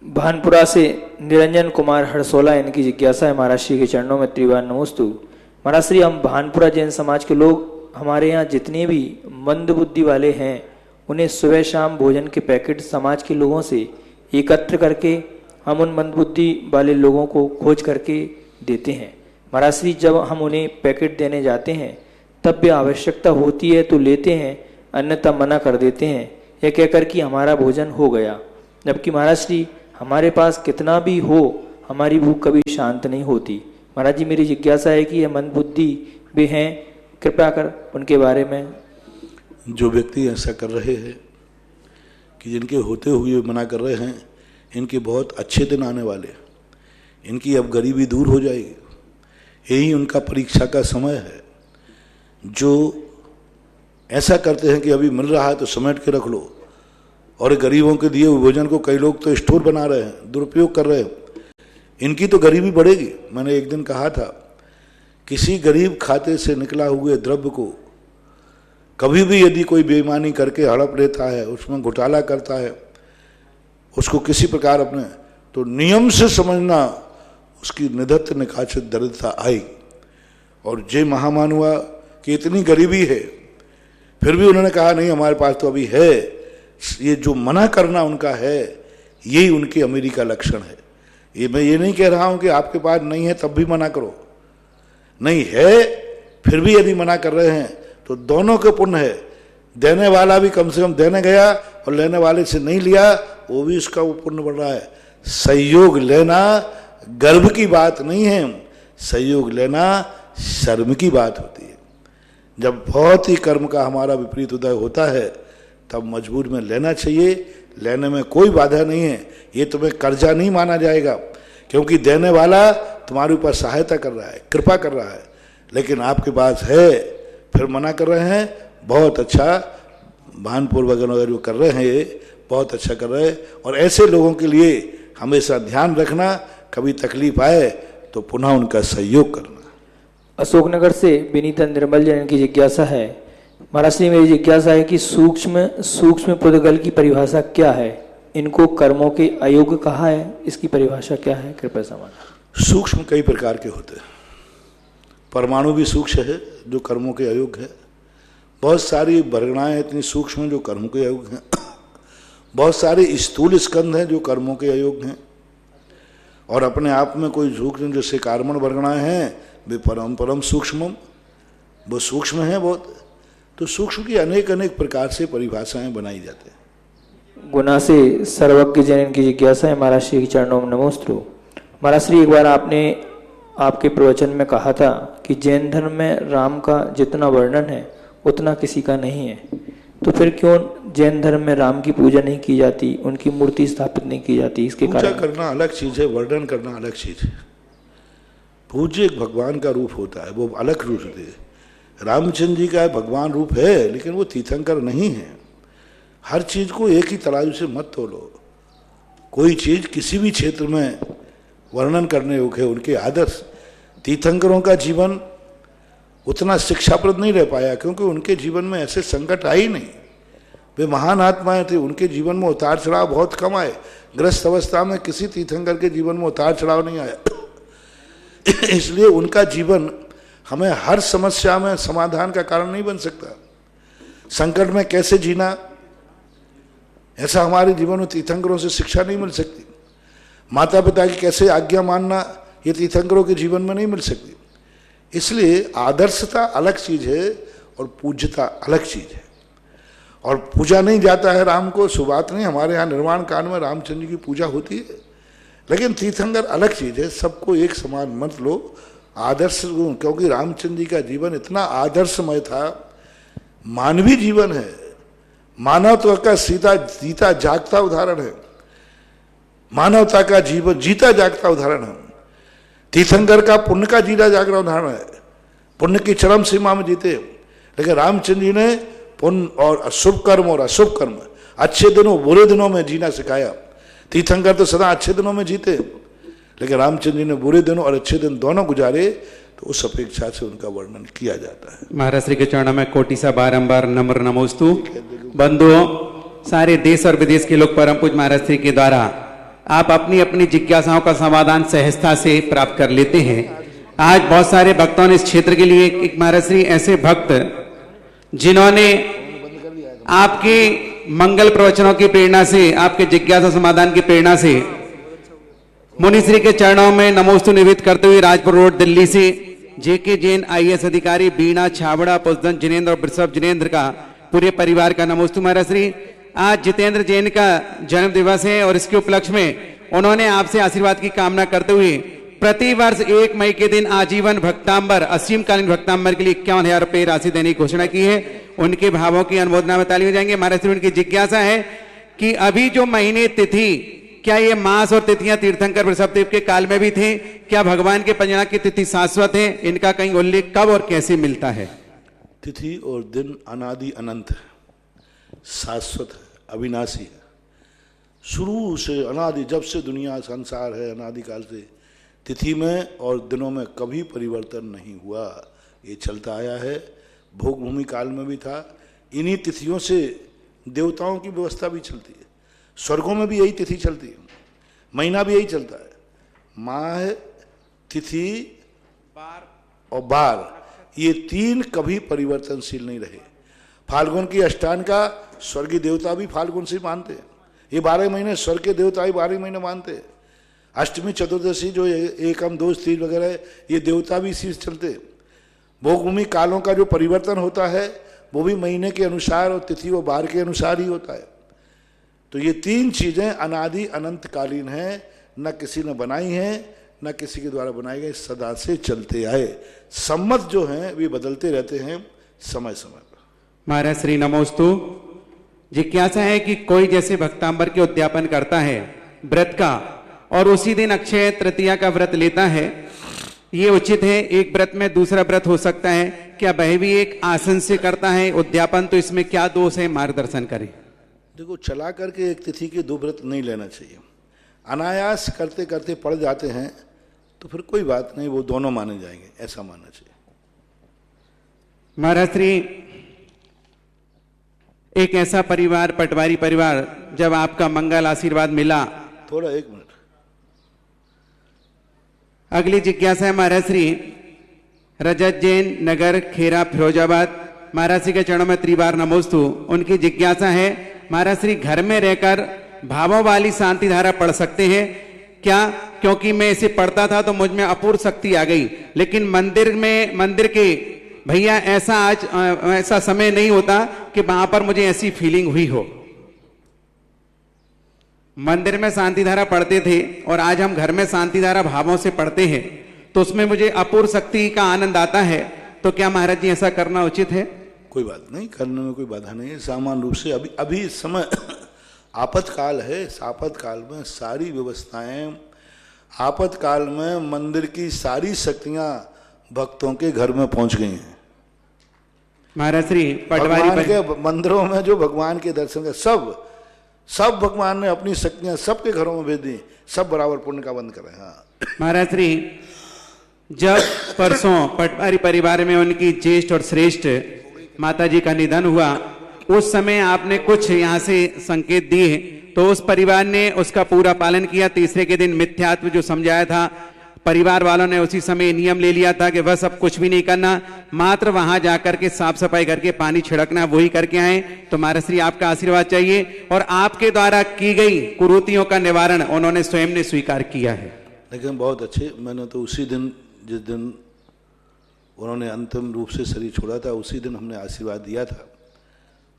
भानपुरा से निरंजन कुमार हरसोला, इनकी जिज्ञासा है। महाराज श्री के चरणों में त्रिवार नमोस्तु। महाराज श्री, हम भानपुरा जैन समाज के लोग, हमारे यहाँ जितने भी मंद बुद्धि वाले हैं, उन्हें सुबह शाम भोजन के पैकेट समाज के लोगों से एकत्र करके हम उन मंद बुद्धि वाले लोगों को खोज करके देते हैं। महाराज श्री, जब हम उन्हें पैकेट देने जाते हैं तब भी आवश्यकता होती है तो लेते हैं, अन्यथा मना कर देते हैं, यह कहकर कि हमारा भोजन हो गया। जबकि महाराज श्री, हमारे पास कितना भी हो, हमारी भूख कभी शांत नहीं होती। महाराज जी, मेरी जिज्ञासा है कि ये मंद बुद्धि भी हैं, कृपया कर उनके बारे में। जो व्यक्ति ऐसा कर रहे हैं कि जिनके होते हुए मना कर रहे हैं, इनके बहुत अच्छे दिन आने वाले, इनकी अब गरीबी दूर हो जाएगी, यही उनका परीक्षा का समय है। जो ऐसा करते हैं कि अभी मिल रहा है तो समेट के रख लो, और गरीबों के दिए हुए भोजन को कई लोग तो स्टोर बना रहे हैं, दुरुपयोग कर रहे हैं, इनकी तो गरीबी बढ़ेगी। मैंने एक दिन कहा था, किसी गरीब खाते से निकला हुए द्रव्य को कभी भी यदि कोई बेईमानी करके हड़प लेता है, उसमें घोटाला करता है, उसको किसी प्रकार अपने, तो नियम से समझना उसकी निधत्त निकाचित दरिद्रता आई। और जे महामान हुआ कि इतनी गरीबी है, फिर भी उन्होंने कहा नहीं हमारे पास तो अभी है। ये जो मना करना उनका है, यही उनके अमीरी का लक्षण है। ये मैं ये नहीं कह रहा हूं कि आपके पास नहीं है तब भी मना करो, नहीं है फिर भी यदि मना कर रहे हैं तो दोनों के पुण्य है। देने वाला भी कम से कम देने गया और लेने वाले से नहीं लिया, वो भी उसका वो पुण्य बढ़ रहा है। सहयोग लेना गर्व की बात नहीं है, सहयोग लेना शर्म की बात होती है। जब बहुत ही कर्म का हमारा विपरीत उदय होता है तब मजबूर में लेना चाहिए, लेने में कोई बाधा नहीं है। ये तुम्हें कर्जा नहीं माना जाएगा, क्योंकि देने वाला तुम्हारे ऊपर सहायता कर रहा है, कृपा कर रहा है। लेकिन आपके पास है फिर मना कर रहे हैं, बहुत अच्छा भानपूर्वक अगर जो कर रहे हैं ये बहुत अच्छा कर रहे हैं। और ऐसे लोगों के लिए हमेशा ध्यान रखना, कभी तकलीफ आए तो पुनः उनका सहयोग करना। अशोकनगर से विनीता निर्मल जैन की जिज्ञासा है, महाराज श्री मेरी जिज्ञासा है कि सूक्ष्म पुद्गल की परिभाषा क्या है? इनको कर्मों के अयोग्य कहा है, इसकी परिभाषा क्या है, कृपया समझाना। सूक्ष्म कई प्रकार के होते हैं। परमाणु भी सूक्ष्म है जो कर्मों के अयोग्य है। बहुत सारी वर्गणाएं इतनी सूक्ष्म हैं जो कर्मों के अयोग्य हैं। बहुत सारे स्थूल स्कंध हैं जो कर्मों के अयोग्य हैं। और अपने आप में कोई सूक्ष्म जैसे कार्बन वर्गणाएं हैं वे परम सूक्ष्म, वो सूक्ष्म है बहुत। तो सूक्ष्म की अनेक अनेक प्रकार से परिभाषाएं बनाई जाती हैं। गुना से सर्वज्ञ जैन की जिज्ञासा है, महाराज श्री के चरणों में नमोस्तु। महाराज श्री एक बार आपने आपके प्रवचन में कहा था कि जैन धर्म में राम का जितना वर्णन है उतना किसी का नहीं है, तो फिर क्यों जैन धर्म में राम की पूजा नहीं की जाती, उनकी मूर्ति स्थापित नहीं की जाती? इसके कारण पूजा करना अलग चीज है, वर्णन करना अलग चीज है। पूज्य एक भगवान का रूप होता है, वो अलग रूप है। रामचंद्र जी का भगवान रूप है, लेकिन वो तीर्थंकर नहीं है। हर चीज को एक ही तराजू से मत तोलो। कोई चीज किसी भी क्षेत्र में वर्णन करने योग्य है। उनके आदर्श, तीर्थंकरों का जीवन उतना शिक्षाप्रद नहीं रह पाया, क्योंकि उनके जीवन में ऐसे संकट आए ही नहीं। वे महान आत्माएं थे, उनके जीवन में उतार चढ़ाव बहुत कम आए। ग्रस्त अवस्था में किसी तीर्थंकर के जीवन में उतार चढ़ाव नहीं आया। इसलिए उनका जीवन हमें हर समस्या में समाधान का कारण नहीं बन सकता। संकट में कैसे जीना, ऐसा हमारे जीवन में तीर्थंकरों से शिक्षा नहीं मिल सकती। माता पिता की कैसे आज्ञा मानना, ये तीर्थंकरों के जीवन में नहीं मिल सकती। इसलिए आदर्शता अलग चीज है और पूज्यता अलग चीज है। और पूजा नहीं जाता है राम को, सो बात नहीं। हमारे यहाँ निर्माण कांड में रामचंद्र जी की पूजा होती है, लेकिन तीर्थंकर अलग चीज है। सबको एक समान मत लो। आदर्श, क्योंकि रामचंद्र जी का जीवन इतना आदर्शमय था, मानवीय जीवन है। मानवता का जीता जागता उदाहरण है। मानवता का जीवन जीता जागता उदाहरण है। तीर्थंकर का पुण्य का जीता जागता उदाहरण है। पुण्य की चरम सीमा में जीते। लेकिन रामचंद्र जी ने पुण्य और शुभ कर्म और अशुभ कर्म, अच्छे दिनों बुरे दिनों में जीना सिखाया। तीर्थंकर तो सदा अच्छे दिनों में जीते, लेकिन रामचंद्र जी ने बुरे दिनों और अच्छे दिन दोनों गुजारे, तो उस अपेक्षा से उनका वर्णन किया जाता है। महाराज श्री के चरणों में कोटि सा बारंबार नम्र नमोस्तु। बंधुओं, सारे देश और विदेश के लोग परम पूज्य महाराज श्री के द्वारा आप अपनी अपनी जिज्ञासाओं का समाधान सहजता से प्राप्त कर लेते हैं। आज बहुत सारे भक्तों ने इस क्षेत्र के लिए, एक महाराज श्री ऐसे भक्त जिन्होंने आपके मंगल प्रवचनों की प्रेरणा से, आपके जिज्ञासा समाधान की प्रेरणा से मुनि श्री के चरणों में नमोस्तु निवेदित करते हुए राजपुर रोड दिल्ली से जेके जैन IAS अधिकारी, बीणा छाबड़ा, पुष्पन जिनेन्द्र और वृषभ जिनेन्द्र का पूरे परिवार का नमोस्तु। महाराज श्री, आज जितेंद्र जैन का जन्म दिवस है और इसके उपलक्ष्य में उन्होंने आपसे आशीर्वाद की कामना करते हुए प्रतिवर्ष 1 मई के दिन आजीवन भक्तांबर, असीमकालीन भक्तांबर के लिए 51,000 रुपये राशि देने की घोषणा की है। उनके भावों की अनुमोदना में ताली हो जाएंगे। महाराज श्री, उनकी जिज्ञासा है कि अभी जो महीने तिथि, क्या ये मास और तिथियां तीर्थंकर वृषभदेव के काल में भी थे? क्या भगवान के पंजना की तिथि शाश्वत है? इनका कहीं उल्लेख कब और कैसे मिलता है? तिथि और दिन अनादि अनंत है, शाश्वत है, अविनाशी है। शुरू से अनादि, जब से दुनिया संसार है, अनादिकाल से तिथि में और दिनों में कभी परिवर्तन नहीं हुआ। ये चलता आया है। भोग भूमि काल में भी था। इन्हीं तिथियों से देवताओं की व्यवस्था भी चलती है। स्वर्गों में भी यही तिथि चलती है, महीना भी यही चलता है। माह, तिथि और बार, ये 3 कभी परिवर्तनशील नहीं रहे। फाल्गुन की अष्टान का स्वर्गीय देवता भी फाल्गुन से मानते हैं। ये 12 महीने स्वर्ग के देवता ही 12 महीने मानते हैं। अष्टमी चतुर्दशी जो एकम दो तीन वगैरह है, ये देवता भी इसी से चलते। भोगभूमि कालों का जो परिवर्तन होता है वो भी महीने के अनुसार और तिथि व बार के अनुसार ही होता है। तो ये तीन चीजें अनादि अनंत कालीन हैं, न किसी ने बनाई हैं न किसी के द्वारा बनाए गए, सदा से चलते आए। सम्मत जो हैं वे बदलते रहते हैं समय समय पर। महाराज श्री नमोस्तु। जिज्ञासा है कि कोई जैसे भक्तांबर के उद्यापन करता है व्रत का और उसी दिन अक्षय तृतीया का व्रत लेता है, ये उचित है? एक व्रत में दूसरा व्रत हो सकता है क्या? वह भी एक आसन से करता है उद्यापन, तो इसमें क्या दोष है? मार्गदर्शन करें। देखो, चला करके एक तिथि के 2 व्रत नहीं लेना चाहिए। अनायास करते करते पड़ जाते हैं तो फिर कोई बात नहीं, वो दोनों माने जाएंगे, ऐसा मानना चाहिए। महाराज श्री, एक ऐसा परिवार, पटवारी परिवार, जब आपका मंगल आशीर्वाद मिला। थोड़ा 1 मिनट। अगली जिज्ञासा है महाराज श्री, रजत जैन, नगर खेरा, फिरोजाबाद। महाराज श्री के चरणों में त्रिबार नमोस्तु। उनकी जिज्ञासा है महाराज श्री, घर में रहकर भावों वाली शांति धारा पढ़ सकते हैं क्या? क्योंकि मैं इसे पढ़ता था तो मुझ में अपूर्व शक्ति आ गई, लेकिन मंदिर के भैया ऐसा समय नहीं होता कि वहां पर मुझे ऐसी फीलिंग हुई हो। मंदिर में शांति धारा पढ़ते थे और आज हम घर में शांति धारा भावों से पढ़ते हैं तो उसमें मुझे अपूर्व शक्ति का आनंद आता है। तो क्या महाराज जी ऐसा करना उचित है? कोई बात नहीं, करने में कोई बाधा नहीं है। सामान्य रूप से अभी इस समय आपातकाल है। इस आपातकाल में सारी व्यवस्थाएं, आपातकाल में मंदिर की सारी शक्तियां भक्तों के घर में पहुंच गई हैं। महाराज श्री, भगवान के मंदिरों में जो भगवान के दर्शन सब भगवान ने अपनी शक्तियां सबके घरों में भेज दी, सब बराबर पुण्य का बंद करें। हाँ महाराज श्री, जब परसों पटवारी परिवार में उनकी ज्येष्ठ और श्रेष्ठ माता जी का निधन हुआ, उस समय आपने कुछ यहाँ से संकेत दिए, तो उस परिवार ने उसका पूरा पालन किया। तीसरे के दिन मिथ्यात्व जो समझाया था, परिवार वालों ने उसी समय नियम ले लिया था कि बस अब कुछ भी नहीं करना, मात्र वहां जाकर के साफ सफाई करके पानी छिड़कना, वही करके आए। तो महाराज श्री, आपका आशीर्वाद चाहिए और आपके द्वारा की गई कुरीतियों का निवारण उन्होंने स्वयं ने स्वीकार किया है। लेकिन बहुत अच्छे, मैंने तो उसी दिन, जिस दिन उन्होंने अंतिम रूप से शरीर छोड़ा था, उसी दिन हमने आशीर्वाद दिया था।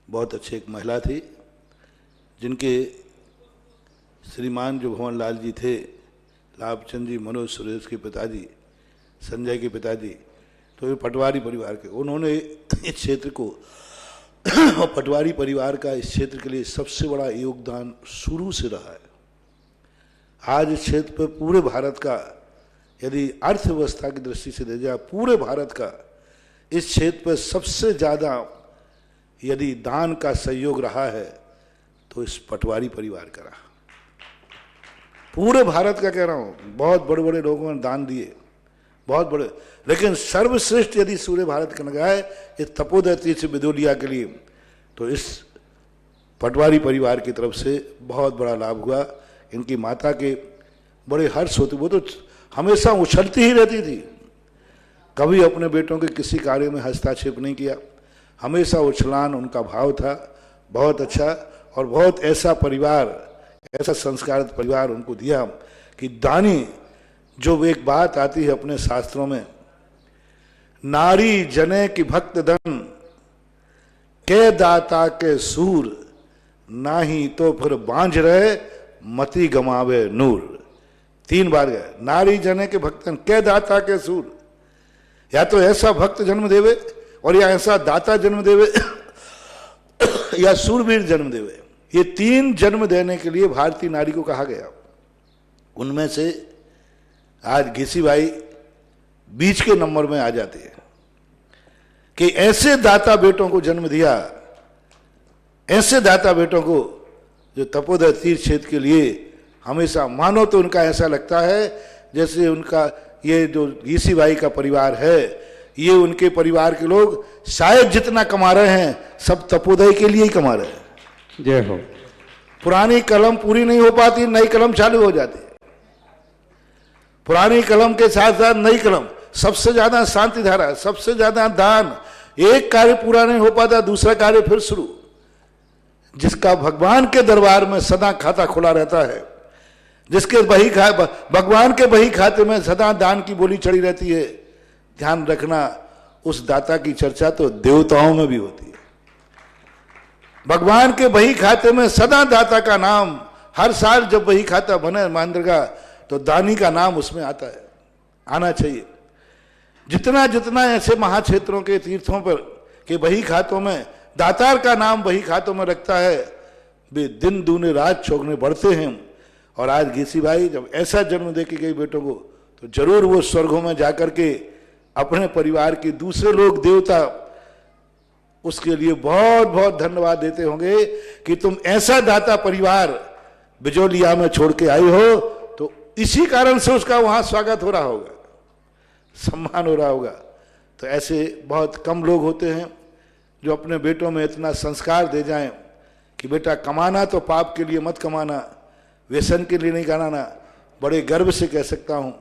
बहुत अच्छे, एक महिला थी जिनके श्रीमान जो भवन लाल जी थे, लाभचंद जी, मनोज सुरेश के पिताजी, संजय के पिताजी, तो ये पटवारी परिवार के, उन्होंने इस क्षेत्र को और पटवारी परिवार का इस क्षेत्र के लिए सबसे बड़ा योगदान शुरू से रहा है। आज इस क्षेत्र पर पूरे भारत का, यदि अर्थव्यवस्था की दृष्टि से देखा जाए, पूरे भारत का इस क्षेत्र पर सबसे ज़्यादा यदि दान का सहयोग रहा है तो इस पटवारी परिवार का रहा। पूरे भारत का कह रहा हूँ, बहुत बड़े बड़े लोगों ने दान दिए, बहुत बड़े, लेकिन सर्वश्रेष्ठ यदि सूर्य भारत का लगाए इस तपोदय तीर्थ बिदोलिया के लिए, तो इस पटवारी परिवार की तरफ से बहुत बड़ा लाभ हुआ। इनकी माता के बड़े हर्ष होते, वो तो हमेशा उछलती ही रहती थी, कभी अपने बेटों के किसी कार्य में हस्तक्षेप नहीं किया, हमेशा उछलान उनका भाव था। बहुत अच्छा, और बहुत ऐसा परिवार, ऐसा संस्कारित परिवार उनको दिया कि दानी, जो एक बात आती है अपने शास्त्रों में, नारी जने की भक्त धन के दाता के सूर, नाही तो फिर बांझ रहे मति गमावे नूर। 3 बार गए, नारी जने के भक्त धन के दाता के सूर, या तो ऐसा भक्त जन्म देवे और या ऐसा दाता जन्म देवे या सूरवीर जन्म देवे। ये 3 जन्म देने के लिए भारतीय नारी को कहा गया। उनमें से आज घिसीबाई बीच के नंबर में आ जाती है कि ऐसे दाता बेटों को जन्म दिया, ऐसे दाता बेटों को जो तपोदय तीर्थ क्षेत्र के लिए हमेशा, मानो तो उनका ऐसा लगता है जैसे उनका ये जो घिसीबाई का परिवार है, ये उनके परिवार के लोग शायद जितना कमा रहे हैं सब तपोदय के लिए ही कमा रहे हैं। जय हो। पुरानी कलम पूरी नहीं हो पाती, नई कलम चालू हो जाती है। पुरानी कलम के साथ साथ नई कलम, सबसे ज्यादा शांति धारा, सबसे ज्यादा दान, एक कार्य पूरा नहीं हो पाता दूसरा कार्य फिर शुरू। जिसका भगवान के दरबार में सदा खाता खुला रहता है, जिसके भगवान के बही खाते में सदा दान की बोली चढ़ी रहती है, ध्यान रखना उस दाता की चर्चा तो देवताओं में भी होती है। भगवान के बही खाते में सदा दाता का नाम, हर साल जब बही खाता बने महेंद्र का तो दानी का नाम उसमें आता है, आना चाहिए। जितना जितना ऐसे महाक्षेत्रों के तीर्थों पर के बही खातों में दातार का नाम बही खातों में रखता है, वे दिन दूने रात चौगने बढ़ते हैं। और आज घीसी भाई जब ऐसा जन्म दे के गई बेटों को, तो जरूर वो स्वर्गों में जाकर के अपने परिवार के दूसरे लोग देवता उसके लिए बहुत बहुत धन्यवाद देते होंगे कि तुम ऐसा दाता परिवार बिजोलिया में छोड़ के आई हो। तो इसी कारण से उसका वहां स्वागत हो रहा होगा, सम्मान हो रहा होगा। तो ऐसे बहुत कम लोग होते हैं जो अपने बेटों में इतना संस्कार दे जाएं कि बेटा कमाना तो पाप के लिए मत कमाना, व्यसन के लिए नहीं कमाना। बड़े गर्व से कह सकता हूं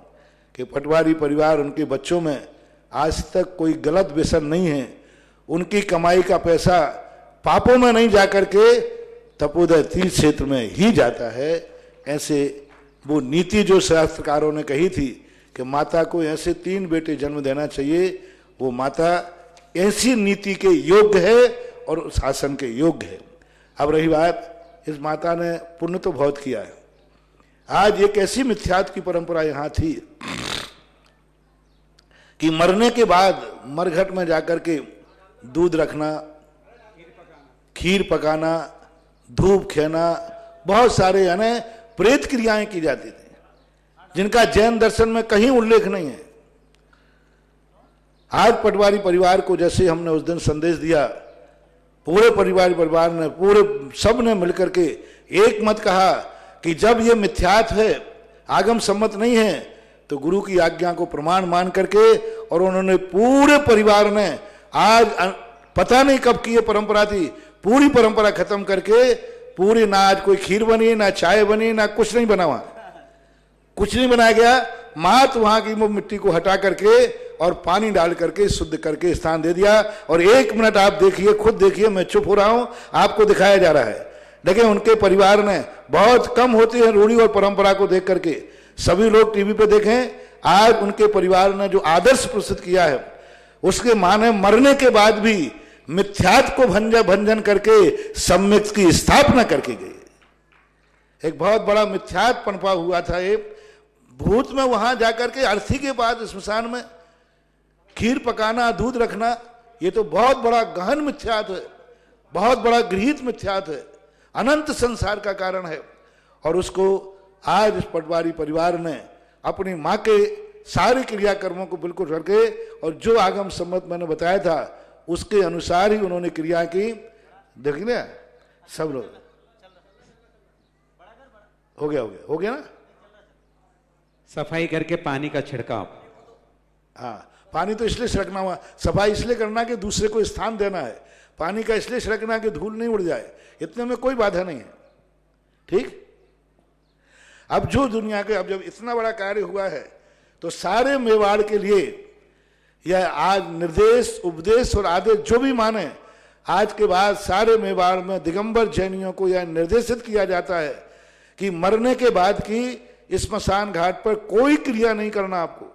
कि पटवारी परिवार, उनके बच्चों में आज तक कोई गलत व्यसन नहीं है। उनकी कमाई का पैसा पापों में नहीं जाकर के तपोदय तीर्थ क्षेत्र में ही जाता है। ऐसे वो नीति जो शास्त्रकारों ने कही थी कि माता को ऐसे 3 बेटे जन्म देना चाहिए, वो माता ऐसी नीति के योग्य है और शासन के योग्य है। अब रही बात, इस माता ने पुण्य तो बहुत किया है। आज एक ऐसी मिथ्यात्व की परंपरा यहां थी कि मरने के बाद मरघट में जाकर के दूध रखना, खीर पकाना, धूप खेना, बहुत सारे यानी प्रेत क्रियाएं की जाती थी जिनका जैन दर्शन में कहीं उल्लेख नहीं है। आज पटवारी परिवार को जैसे हमने उस दिन संदेश दिया, पूरे परिवार ने, पूरे सब ने मिलकर के एक मत कहा कि जब ये मिथ्यात्व है, आगम सम्मत नहीं है, तो गुरु की आज्ञा को प्रमाण मान करके, और उन्होंने पूरे परिवार ने, आज पता नहीं कब की ये परंपरा थी, पूरी परंपरा खत्म करके पूरी, ना आज कोई खीर बनी, ना चाय बनी, ना कुछ नहीं बना, वहां कुछ नहीं बनाया गया। मात वहां की मिट्टी को हटा करके और पानी डाल करके शुद्ध करके स्थान दे दिया। और 1 मिनट आप देखिए, खुद देखिए, मैं चुप हो रहा हूं, आपको दिखाया जा रहा है। देखिए उनके परिवार ने, बहुत कम होती है रूढ़ी और परंपरा को देख करके, सभी लोग टीवी पे देखें, आज उनके परिवार ने जो आदर्श प्रस्तुत किया है, उसके माने मरने के बाद भी मिथ्यात्व को भंजन करके सम्यक की स्थापना करके गई। एक बहुत बड़ा मिथ्यात्व पनपा हुआ था। एक भूत में वहां जाकर के अर्थी के बाद स्मशान में खीर पकाना, दूध रखना, ये तो बहुत बड़ा गहन मिथ्यात्व है, बहुत बड़ा गृहीत मिथ्यात्व है, अनंत संसार का कारण है। और उसको आज इस पटवारी परिवार ने अपनी माँ के सारे क्रियाकर्मों को बिल्कुल करके, और जो आगम सम्मत मैंने बताया था उसके अनुसार ही उन्होंने क्रिया की। देखिए ना, सब लोग हो गया ना। सफाई करके पानी का छिड़काव, हाँ, पानी तो इसलिए छिड़कना हुआ, सफाई इसलिए करना कि दूसरे को स्थान देना है, पानी का इसलिए छिड़कना कि धूल नहीं उड़ जाए, इतने में कोई बाधा नहीं है। ठीक, अब जो दुनिया के, अब जब इतना बड़ा कार्य हुआ है तो सारे मेवाड़ के लिए यह आज निर्देश, उपदेश और आदेश जो भी माने, आज के बाद सारे मेवाड़ में दिगंबर जैनियों को यह निर्देशित किया जाता है कि मरने के बाद की स्मशान घाट पर कोई क्रिया नहीं करना, आपको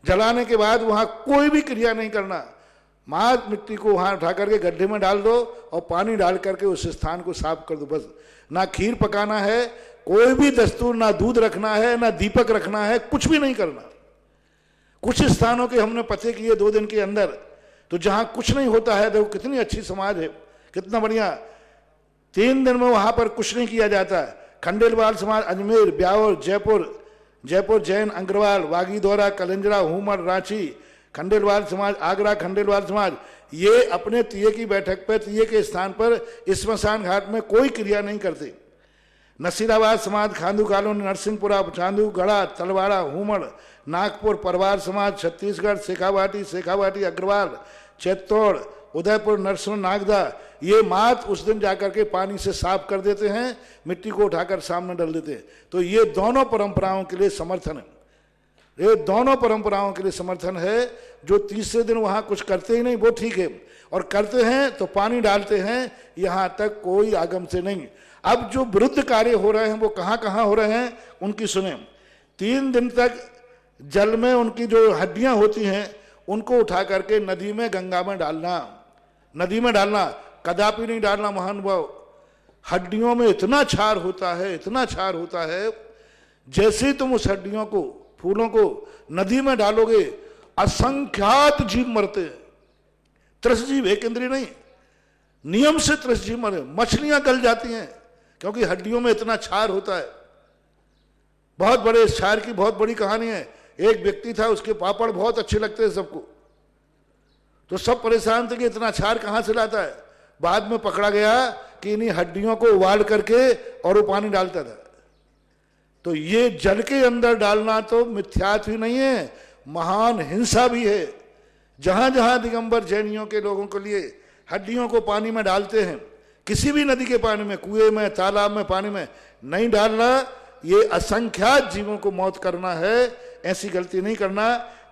जलाने के बाद वहां कोई भी क्रिया नहीं करना। मात मिट्टी को वहां उठा करके गड्ढे में डाल दो और पानी डाल करके उस स्थान को साफ कर दो, बस। ना खीर पकाना है, कोई भी दस्तूर, ना दूध रखना है, ना दीपक रखना है, कुछ भी नहीं करना। कुछ स्थानों के हमने पते किए 2 दिन के अंदर, तो जहां कुछ नहीं होता है, देखो कितनी अच्छी समाज है, कितना बढ़िया, 3 दिन में वहां पर कुछ नहीं किया जाता है। खंडेलवाल समाज अजमेर, ब्यावर, जयपुर जैन अग्रवाल, वागीदौरा, कलंजरा, हुमर, रांची, खंडेलवाल समाज आगरा, खंडेलवाल समाज, ये अपने तिये की बैठक पर, तिये के स्थान पर स्मशान घाट में कोई क्रिया नहीं करते। नसीराबाद समाज, खांदू कॉलोनी, नरसिंहपुरा, चांदू, गढ़ा, तलवाड़ा, हुमड़, नागपुर, परवार समाज, छत्तीसगढ़, शेखावाटी अग्रवाल, चैतौड़, उदयपुर, नरसिंह, नागदा, ये मात उस दिन जाकर के पानी से साफ कर देते हैं, मिट्टी को उठाकर सामने डाल देते हैं। तो ये दोनों परंपराओं के लिए समर्थन है। ये दोनों परंपराओं के लिए समर्थन है। जो तीसरे दिन वहां कुछ करते ही नहीं वो ठीक है, और करते हैं तो पानी डालते हैं, यहां तक कोई आगम से नहीं। अब जो विरुद्ध कार्य हो रहे हैं वो कहां कहां हो रहे हैं उनकी सुने। 3 दिन तक जल में उनकी जो हड्डियां होती हैं उनको उठा करके नदी में, गंगा में डालना, नदी में डालना, कदापि नहीं डालना महानुभाव। हड्डियों में इतना क्षार होता है, इतना क्षार होता है, जैसे ही तुम उस हड्डियों को, फूलों को नदी में डालोगे असंख्यात जीव मरते हैं। त्रसजीव, एक इंद्रिय नहीं, नियम से त्रसजीव मरे। मछलियां गल जाती हैं क्योंकि हड्डियों में इतना क्षार होता है। बहुत बड़े क्षार की बहुत बड़ी कहानी है। एक व्यक्ति था, उसके पापड़ बहुत अच्छे लगते हैं सबको, तो सब परेशान थे कि इतना क्षार कहां से लाता है। बाद में पकड़ा गया कि इन्हीं हड्डियों को उबाल करके और वो पानी डालता था। तो ये जल के अंदर डालना तो मिथ्यात्व ही नहीं है, महान हिंसा भी है। जहां जहां दिगंबर जैनियों के लोगों के लिए हड्डियों को पानी में डालते हैं, किसी भी नदी के पानी में, कुएं में, तालाब में, पानी में नहीं डालना, ये असंख्यात जीवों को मौत करना है। ऐसी गलती नहीं करना।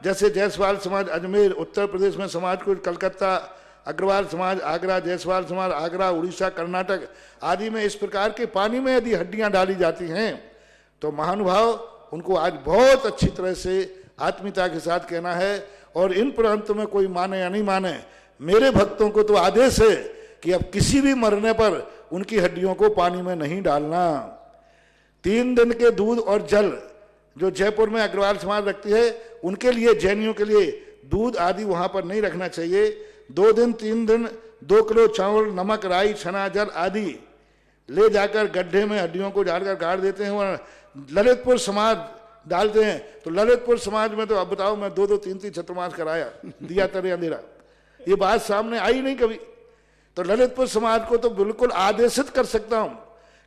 जैसे जायसवाल समाज अजमेर उत्तर प्रदेश में समाज को, कलकत्ता अग्रवाल समाज आगरा, जायसवाल समाज आगरा, उड़ीसा, कर्नाटक आदि में इस प्रकार के पानी में यदि हड्डियां डाली जाती हैं तो महानुभाव उनको आज बहुत अच्छी तरह से आत्मीयता के साथ कहना है। और इन प्रांत में कोई माने या नहीं माने, मेरे भक्तों को तो आदेश है कि अब किसी भी मरने पर उनकी हड्डियों को पानी में नहीं डालना। 3 दिन के दूध और जल जो जयपुर में अग्रवाल समाज रखती है, उनके लिए, जैनियों के लिए दूध आदि वहां पर नहीं रखना चाहिए। 2 दिन 3 दिन 2 किलो चावल, नमक, राई, छना, जल आदि ले जाकर गड्ढे में हड्डियों को डालकर गाड़ देते हैं। वह ललितपुर समाज डालते हैं, तो ललितपुर समाज में तो अब बताओ, मैं 2-2 3-3 चतुर्मास कराया, दिया तरे अंधेरा, ये बात सामने आई नहीं कभी। तो ललितपुर समाज को तो बिल्कुल आदेशित कर सकता हूं,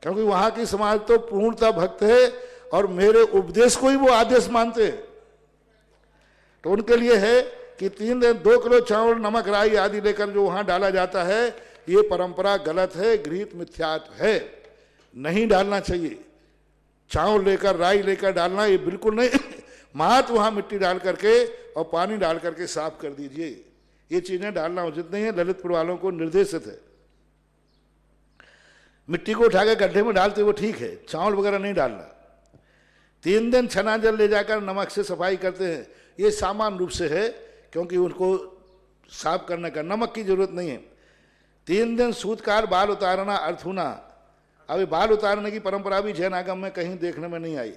क्योंकि वहां की समाज तो पूर्णतः भक्त है और मेरे उपदेश को ही वो आदेश मानते हैं। तो उनके लिए है कि 3 दिन 2 किलो चावल, नमक, राई आदि लेकर जो वहां डाला जाता है, ये परंपरा गलत है, गृहीत मिथ्यात्व है, नहीं डालना चाहिए। चावल लेकर, राई लेकर डालना ये बिल्कुल नहीं। मात वहां मिट्टी डाल करके और पानी डाल करके साफ कर दीजिए। ये चीजें डालना उचित नहीं है, ललितपुर वालों को निर्देशित है। मिट्टी को उठाकर गड्ढे में डालते वो ठीक है, चावल वगैरह नहीं डालना। 3 दिन छना जल ले जाकर नमक से सफाई करते हैं, ये सामान्य रूप से है, क्योंकि उनको साफ करने का नमक की जरूरत नहीं है। 3 दिन सूतकार बाल उतारना, अर्थुना। अभी बाल उतारने की परंपरा भी जैन आगम में कहीं देखने में नहीं आई।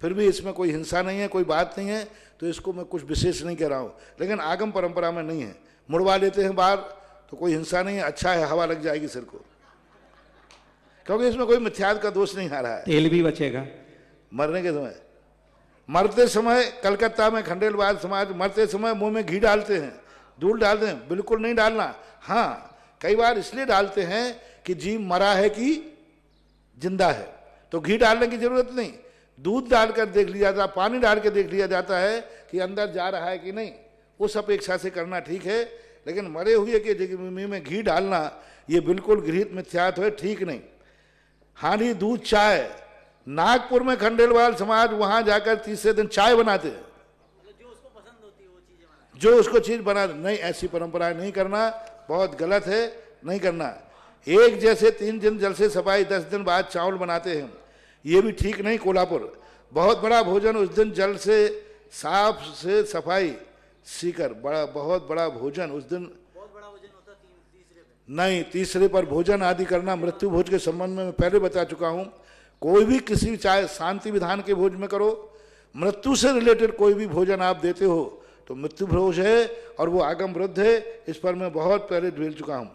फिर भी इसमें कोई हिंसा नहीं है, कोई बात नहीं है, तो इसको मैं कुछ विशेष नहीं कह रहा हूं, लेकिन आगम परंपरा में नहीं है। मुड़वा लेते हैं बाल तो कोई हिंसा नहीं है, अच्छा है, हवा लग जाएगी सिर को, क्योंकि इसमें कोई मिथ्यात्व का दोष नहीं आ रहा है। तेल भी बचेगा। मरने के समय, मरते समय कलकत्ता में खंडेलवाल समाज मरते समय मुंह में घी डालते हैं, दूध डालते हैं, बिल्कुल नहीं डालना। हाँ, कई बार इसलिए डालते हैं कि जीव मरा है कि जिंदा है, तो घी डालने की जरूरत नहीं, दूध डालकर देख लिया जाता, पानी डाल के देख लिया जाता है कि अंदर जा रहा है कि नहीं, उस अपेक्षा से करना ठीक है। लेकिन मरे हुए के मुंह में घी डालना ये बिल्कुल गृहीत मिथ्यात्व है, ठीक नहीं। हानि दूध चाय, नागपुर में खंडेलवाल समाज वहां जाकर तीसरे दिन चाय बनाते हैं, जो उसको पसंद होती है वो चीजें बनाते, जो उसको चीज बना, नहीं, ऐसी परंपरा नहीं करना, बहुत गलत है, नहीं करना। एक जैसे 3 दिन जल से सफाई, 10 दिन बाद चावल बनाते हैं, ये भी ठीक नहीं। कोल्हापुर बहुत बड़ा भोजन, उस दिन जल से साफ से सफाई सीकर बहुत बड़ा भोजन, उस दिन बहुत बड़ा भोजन होता, तीसरे पे नहीं, तीसरे पर भोजन आदि करना मृत्यु भोज के संबंध में मैं पहले बता चुका हूं। कोई भी किसी, चाहे शांति विधान के भोज में करो, मृत्यु से रिलेटेड कोई भी भोजन आप देते हो तो मृत्यु भोज है और वो आगम विरुद्ध है। इस पर मैं बहुत पहले बोल चुका हूं।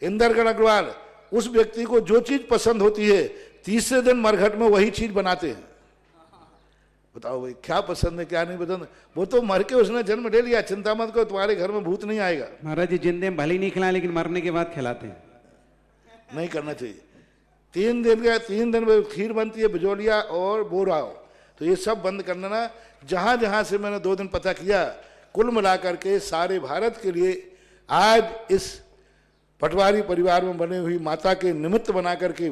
इंदरगढ़ अग्रवाल, उस व्यक्ति को जो चीज पसंद होती है तीसरे दिन मरघट में वही चीज बनाते हैं। बताओ भाई, क्या पसंद है क्या नहीं पसंद, वो तो मर के उसने जन्म ले लिया, चिंता मत करो, तुम्हारे घर में भूत नहीं आएगा। महाराज जी जिंदे में भले नहीं खिलाए, लेकिन मरने के बाद खिलाते हैं, नहीं करना चाहिए। 3 दिन में खीर बनती है, बिजोलिया और बोराव, तो ये सब बंद करना ना। जहां जहां से मैंने 2 दिन पता किया, कुल मिलाकर के सारे भारत के लिए आज इस पटवारी परिवार में बने हुई माता के निमित्त बना करके,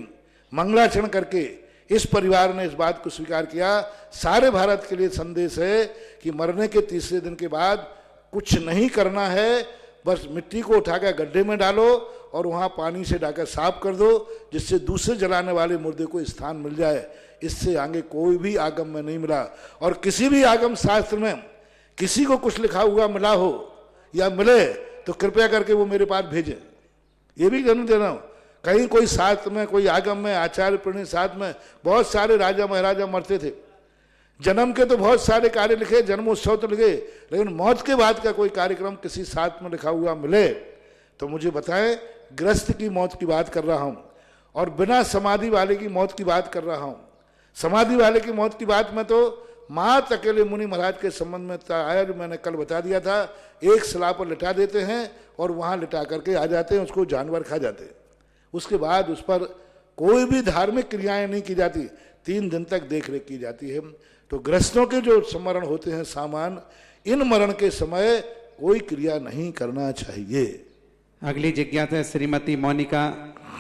मंगलाचरण करके इस परिवार ने इस बात को स्वीकार किया। सारे भारत के लिए संदेश है कि मरने के तीसरे दिन के बाद कुछ नहीं करना है, बस मिट्टी को उठाकर गड्ढे में डालो और वहां पानी से डालकर साफ कर दो, जिससे दूसरे जलाने वाले मुर्दे को स्थान मिल जाए। इससे आगे कोई भी आगम में नहीं मिला। और किसी भी आगम शास्त्र में किसी को कुछ लिखा हुआ मिला हो या मिले तो कृपया करके वो मेरे पास भेजें। ये भी जन्म दे रहा हूं, कहीं कोई शास्त्र में, कोई आगम में, आचार्य प्रणीत शास्त्र में बहुत सारे राजा महाराजा मरते थे। जन्म के तो बहुत सारे कार्य लिखे, जन्मोत्सव तो लिखे, लेकिन मौत के बाद का कोई कार्यक्रम किसी शास्त्र में लिखा हुआ मिले तो मुझे बताएं। ग्रस्त की मौत की बात कर रहा हूं और बिना समाधि वाले की मौत की बात कर रहा हूं। समाधि वाले की मौत की बात में तो मात अकेले मुनि महाराज के संबंध में आया, जो मैंने कल बता दिया था। एक सलाह पर लिटा देते हैं और वहां लिटा करके आ जाते हैं, उसको जानवर खा जाते हैं। उसके बाद उस पर कोई भी धार्मिक क्रियाएं नहीं की जाती, 3 दिन तक देख रेख की जाती है। तो ग्रस्तों के जो स्मरण होते हैं सामान, इन मरण के समय कोई क्रिया नहीं करना चाहिए। अगली जिज्ञासा श्रीमती मोनिका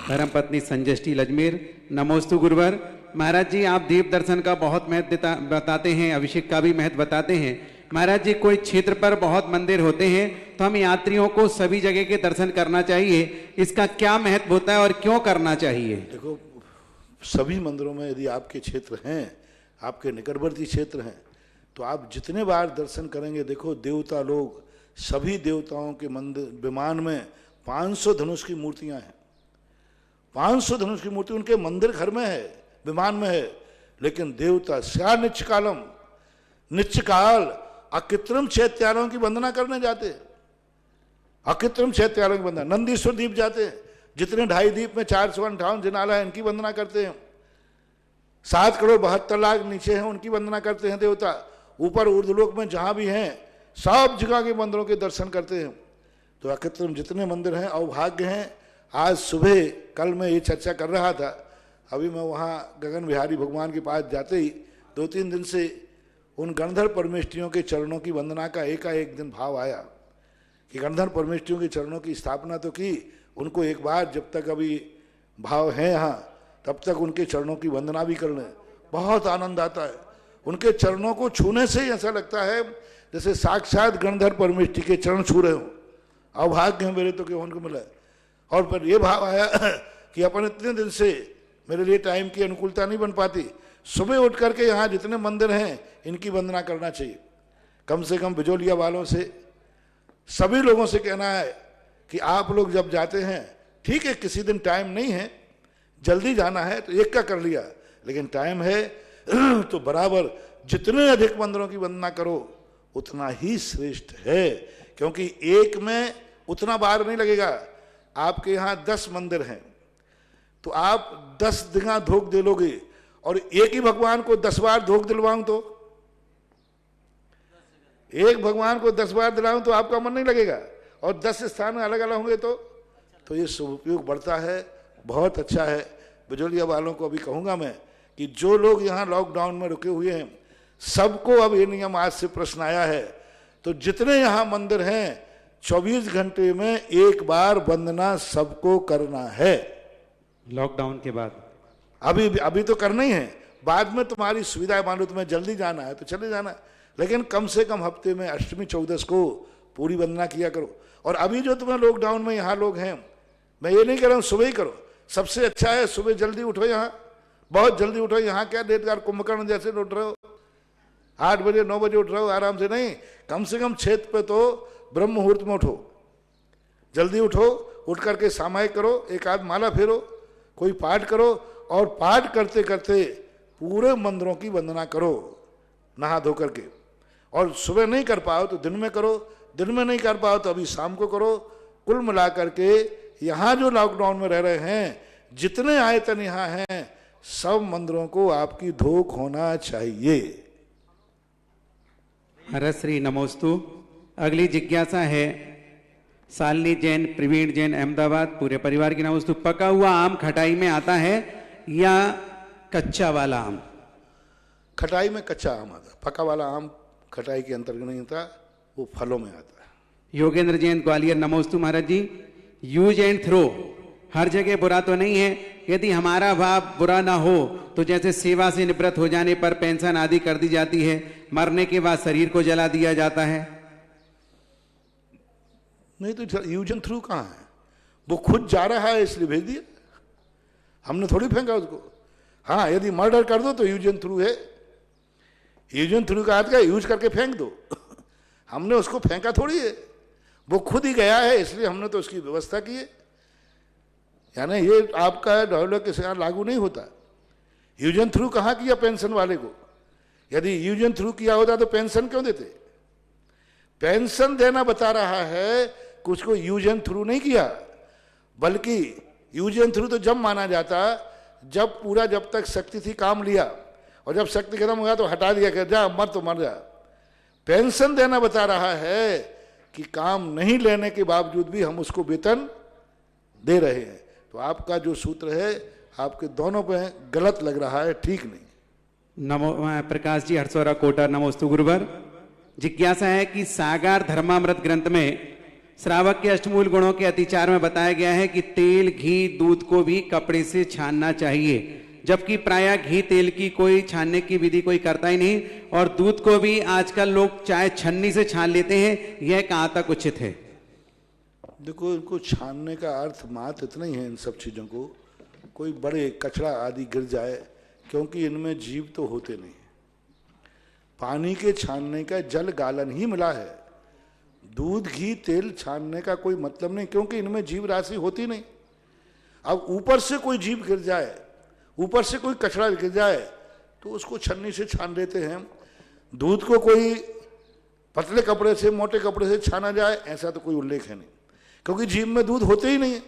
धर्मपत्नी संजष्टी लजमेर। नमोस्तु गुरुवर। महाराज जी, आप दीप दर्शन का बहुत महत्व बताते हैं, अभिषेक का भी महत्व बताते हैं। महाराज जी, कोई क्षेत्र पर बहुत मंदिर होते हैं तो हम यात्रियों को सभी जगह के दर्शन करना चाहिए, इसका क्या महत्व होता है और क्यों करना चाहिए? देखो, सभी मंदिरों में यदि आपके क्षेत्र हैं, आपके निकटवर्ती क्षेत्र हैं, तो आप जितने बार दर्शन करेंगे, देखो देवता लोग, सभी देवताओं के मंदिर विमान में 500 धनुष की मूर्तियां हैं। 500 धनुष की मूर्ति उनके मंदिर घर में है, विमान में है। लेकिन देवता स्या नित्यकालम, नित्यकाल अकृत्रिम चैत्यारों की वंदना करने जाते, अकृत्रिम चैत्यारों की वंदना। नंदीश्वर द्वीप जाते हैं, जितने 2.5 द्वीप में 458 जिनाला है, इनकी वंदना करते हैं। 7,72,00,000 नीचे हैं, उनकी वंदना करते हैं देवता। ऊपर ऊर्ध्वलोक में जहां भी हैं, सब जगह के मंदिरों के दर्शन करते हैं। तो अकृत्रिम जितने मंदिर हैं अवभाग्य हैं। आज सुबह, कल मैं ये चर्चा कर रहा था, अभी मैं वहाँ गगन बिहारी भगवान के पास जाते ही 2-3 दिन से उन गणधर परमेष्ठियों के चरणों की वंदना का एकाएक दिन भाव आया कि गणधर परमेष्ठियों के चरणों की स्थापना तो की, उनको एक बार जब तक अभी भाव है यहाँ तब तक उनके चरणों की वंदना भी कर लें। बहुत आनंद आता है उनके चरणों को छूने से ही। ऐसा लगता है जैसे साक्षात गणधर परमेष्ठि के चरण छू रहे हो। अभाग्य है मेरे तो कि उनको मिला। और फिर ये भाव आया कि अपन इतने दिन से मेरे लिए टाइम की अनुकूलता नहीं बन पाती, सुबह उठ करके यहाँ जितने मंदिर हैं इनकी वंदना करना चाहिए। कम से कम बिजोलिया वालों से, सभी लोगों से कहना है कि आप लोग जब जाते हैं, ठीक है किसी दिन टाइम नहीं है, जल्दी जाना है तो एक का कर लिया, लेकिन टाइम है तो बराबर जितने अधिक मंदिरों की वंदना करो उतना ही श्रेष्ठ है। क्योंकि एक में उतना बार नहीं लगेगा। आपके यहाँ 10 मंदिर हैं तो आप 10 दिना धोख दे लोगे, और एक ही भगवान को 10 बार धोख दिलवाऊं तो, एक भगवान को 10 बार दिलाऊं तो आपका मन नहीं लगेगा, और 10 स्थान अलग अलग होंगे तो ये सदुपयोग बढ़ता है। बहुत अच्छा है। बिजोलिया वालों को अभी कहूंगा मैं कि जो लोग यहाँ लॉकडाउन में रुके हुए हैं, सबको अब ये नियम आज से प्रश्न आया है, तो जितने यहाँ मंदिर हैं 24 घंटे में एक बार वंदना सबको करना है। लॉकडाउन के बाद अभी तो करना ही है, बाद में तुम्हारी सुविधा, मान लो तुम्हें जल्दी जाना है तो चले जाना, लेकिन कम से कम हफ्ते में अष्टमी चौदस को पूरी वंदना किया करो। और अभी जो तुम्हें लॉकडाउन में यहाँ लोग हैं, मैं ये नहीं कह रहा हूँ सुबह ही करो, सबसे अच्छा है सुबह जल्दी उठो, यहाँ बहुत जल्दी उठो। यहाँ क्या देर कुंभकर्ण जैसे उठ रहे हो, 8 बजे 9 बजे उठ रहे हो, आराम से नहीं, कम से कम क्षेत्र पे तो ब्रह्म मुहूर्त में उठो, जल्दी उठो, उठ करके सामायिक करो, एक आध माला फेरो, कोई पाठ करो, और पाठ करते करते पूरे मंदिरों की वंदना करो नहा धो करके। और सुबह नहीं कर पाओ तो दिन में करो, दिन में नहीं कर पाओ तो अभी शाम को करो। कुल मिला करके यहाँ जो लॉकडाउन में रह रहे हैं, जितने आयतन यहाँ हैं, सब मंदिरों को आपकी धोख होना चाहिए। हरश्री नमोस्तु। अगली जिज्ञासा है शालिनी जैन, प्रवीण जैन, अहमदाबाद, पूरे परिवार की नमोस्तु। पका हुआ आम खटाई में आता है या कच्चा वाला आम? खटाई में कच्चा आम आता है, पका वाला आम खटाई के अंतर्गत नहीं आता, वो फलों में आता है। योगेंद्र जैन, ग्वालियर, नमोस्तु महाराज जी। यूज एंड थ्रो हर जगह बुरा तो नहीं है। यदि हमारा भाव बुरा ना हो तो जैसे सेवा से निवृत्त हो जाने पर पेंशन आदि कर दी जाती है, मरने के बाद शरीर को जला दिया जाता है। नहीं तो यूज एंड थ्रू कहाँ है? वो खुद जा रहा है इसलिए भेज दिया, हमने थोड़ी फेंका उसको। हाँ, यदि मर्डर कर दो तो यूज एंड थ्रू है। यूज एंड थ्रू का अर्थ क्या? यूज करके फेंक दो। हमने उसको फेंका थोड़ी है, वो खुद ही गया है इसलिए हमने तो उसकी व्यवस्था की है। यानी ये आपका डायलॉग के साथ लागू नहीं होता। यूज एंड थ्रू कहाँ किया पेंशन वाले को? यदि यूज एंड थ्रू किया होता तो पेंशन क्यों देते? पेंशन देना बता रहा है, कुछ को यूज एंड थ्रू नहीं किया। बल्कि यूज एंड थ्रू तो जब माना जाता जब पूरा, जब तक शक्ति थी काम लिया, और जब शक्ति खत्म हो गया तो हटा दिया कि जा मर तो मर जा। पेंशन देना बता रहा है कि काम नहीं लेने के बावजूद भी हम उसको वेतन दे रहे हैं। तो आपका जो सूत्र है आपके दोनों पे गलत लग रहा है, ठीक नहीं। नमो प्रकाश जी हरसौरा कोटा, नमोस्तु गुरुवर। जिज्ञासा है कि सागार धर्मामृत ग्रंथ में श्रावक के अष्टमूल गुणों के अतिचार में बताया गया है कि तेल, घी, दूध को भी कपड़े से छानना चाहिए, जबकि प्रायः घी तेल की कोई छानने की विधि कोई करता ही नहीं, और दूध को भी आजकल लोग चाहे छन्नी से छान लेते हैं। यह कहाँ तक उचित है? देखो, इनको छानने का अर्थ मात्र इतना ही है, इन सब चीज़ों को कोई बड़े कचरा आदि गिर जाए, क्योंकि इनमें जीव तो होते नहीं। पानी के छानने का जल गालन ही मिला है। दूध, घी, तेल छानने का कोई मतलब नहीं, क्योंकि इनमें जीव राशि होती नहीं। अब ऊपर से कोई जीव गिर जाए, ऊपर से कोई कचरा गिर जाए तो उसको छन्नी से छान देते हैं। दूध को कोई पतले कपड़े से, मोटे कपड़े से छाना जाए, ऐसा तो कोई उल्लेख है नहीं, क्योंकि जीव में दूध होते ही नहीं है।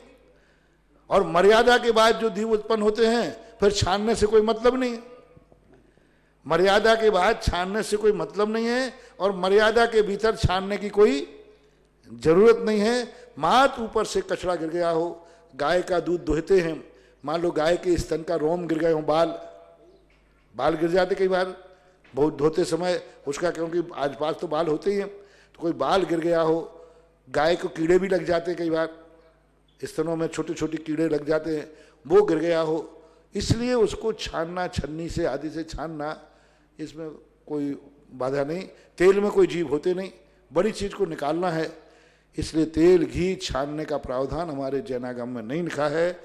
और मर्यादा के बाद जो जीव उत्पन्न होते हैं फिर छानने से कोई मतलब नहीं है। मर्यादा के बाद छानने से कोई मतलब नहीं है, और मर्यादा के भीतर छानने की कोई जरूरत नहीं है। मात्र ऊपर से कचरा गिर गया हो, गाय का दूध दुहते हैं, मान लो गाय के स्तन का रोम गिर गए हो, बाल गिर जाते कई बार बहुत धोते समय उसका, क्योंकि आज पास तो बाल होते ही हैं, तो कोई बाल गिर गया हो, गाय को कीड़े भी लग जाते कई बार, स्तनों में छोटे छोटे कीड़े लग जाते हैं, वो गिर गया हो, इसलिए उसको छानना, छन्नी से आदि से छानना, इसमें कोई बाधा नहीं। तेल में कोई जीव होते नहीं, बड़ी चीज को निकालना है, इसलिए तेल, घी छानने का प्रावधान हमारे जैनागम में नहीं लिखा है।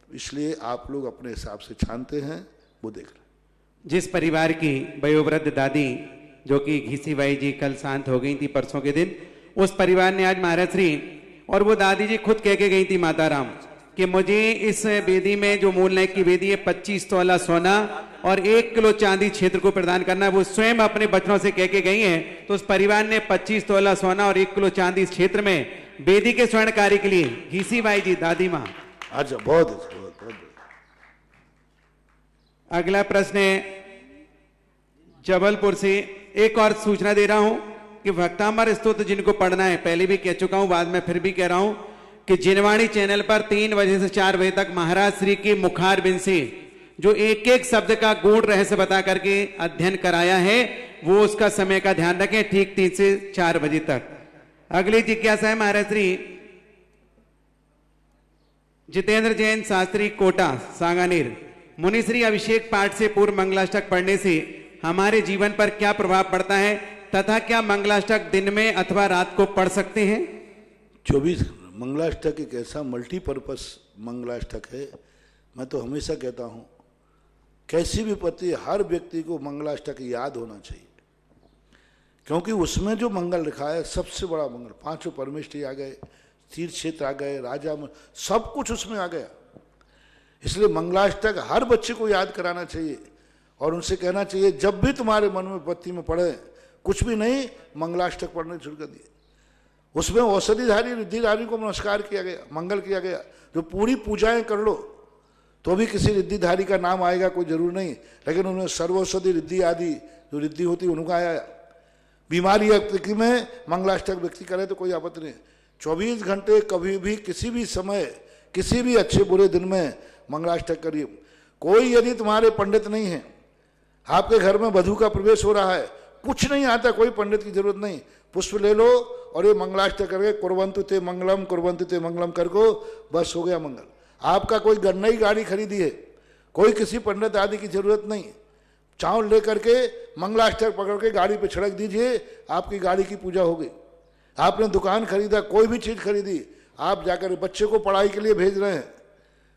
इसलिए आप लोग अपने हिसाब से छानते हैं, वो देख लें। जिस परिवार की वयोवृद्ध दादी जो कि घीसी बाई जी कल शांत हो गई थी परसों के दिन, उस परिवार ने आज महाराज श्री, और वो दादी जी खुद कह के गई थी माता राम कि मुझे इस वेदी में जो मूल नायक की वेदी है 25 तोला सोना और 1 किलो चांदी क्षेत्र को प्रदान करना, वो स्वयं अपने बचनों से कह के गई हैं। तो उस परिवार ने 25 तोला सोना और 1 किलो चांदी इस क्षेत्र में वेदी के स्वर्ण कार्य के लिए घीसी बाई जी दादी माँ। अच्छा, बहुत अच्छा, बहुत। अगला प्रश्न है जबलपुर से। एक और सूचना दे रहा हूं कि भक्तामर स्तोत्र जिनको पढ़ना है, पहले भी कह चुका हूं, बाद में फिर भी कह रहा हूं कि जिनवाणी चैनल पर 3 बजे से 4 बजे तक महाराज श्री के मुखारबिंद से जो एक एक शब्द का गूढ़ रहस्य बता करके अध्ययन कराया है, वो उसका समय का ध्यान रखें, ठीक 3 से 4 बजे तक। अगली जिज्ञासा है महाराज श्री जितेंद्र जैन शास्त्री कोटा सांगानेर। मुनिश्री अभिषेक पाठ से पूर्व मंगलाष्टक पढ़ने से हमारे जीवन पर क्या प्रभाव पड़ता है, तथा क्या मंगलाष्टक दिन में अथवा रात को पढ़ सकते हैं? 24 मंगलाष्टक एक ऐसा मल्टीपर्पस मंगलाष्टक है। मैं तो हमेशा कहता हूं कैसी भी पति, हर व्यक्ति को मंगलाष्टक याद होना चाहिए, क्योंकि उसमें जो मंगल लिखा है सबसे बड़ा मंगल, 5 परमेष्ठी आ गए, तीर्थ क्षेत्र आ गए, राजा में सब कुछ उसमें आ गया। इसलिए मंगलाष्टक हर बच्चे को याद कराना चाहिए और उनसे कहना चाहिए जब भी तुम्हारे मन में पत्ती में पड़े, कुछ भी नहीं, मंगलाष्टक पढ़ने शुरू कर दिए। उसमें औषधिधारी रिद्धिधारी को नमस्कार किया गया, मंगल किया गया। जो पूरी पूजाएं कर लो तो भी किसी रिद्धिधारी का नाम आएगा, कोई जरूर नहीं, लेकिन उन्हें सर्वौषधि रिद्धि आदि जो रिद्धि होती उनका आया। बीमारी में मंगलाष्टक व्यक्ति करे तो कोई आपत्ति नहीं। 24 घंटे कभी भी किसी भी समय किसी भी अच्छे बुरे दिन में मंगलाष्टक करिए। कोई यदि तुम्हारे पंडित नहीं है, आपके घर में वधू का प्रवेश हो रहा है, कुछ नहीं आता, कोई पंडित की जरूरत नहीं, पुष्प ले लो और ये मंगलाष्टक करके कुर्वन्तु ते मंगलम कर को बस हो गया मंगल। आपका कोई नई गाड़ी खरीदी है, कोई किसी पंडित आदि की जरूरत नहीं, चावल लेकर के मंगलाष्टक पकड़ के गाड़ी पे छिड़क दीजिए, आपकी गाड़ी की पूजा हो गई। आपने दुकान खरीदा, कोई भी चीज खरीदी, आप जाकर बच्चे को पढ़ाई के लिए भेज रहे हैं,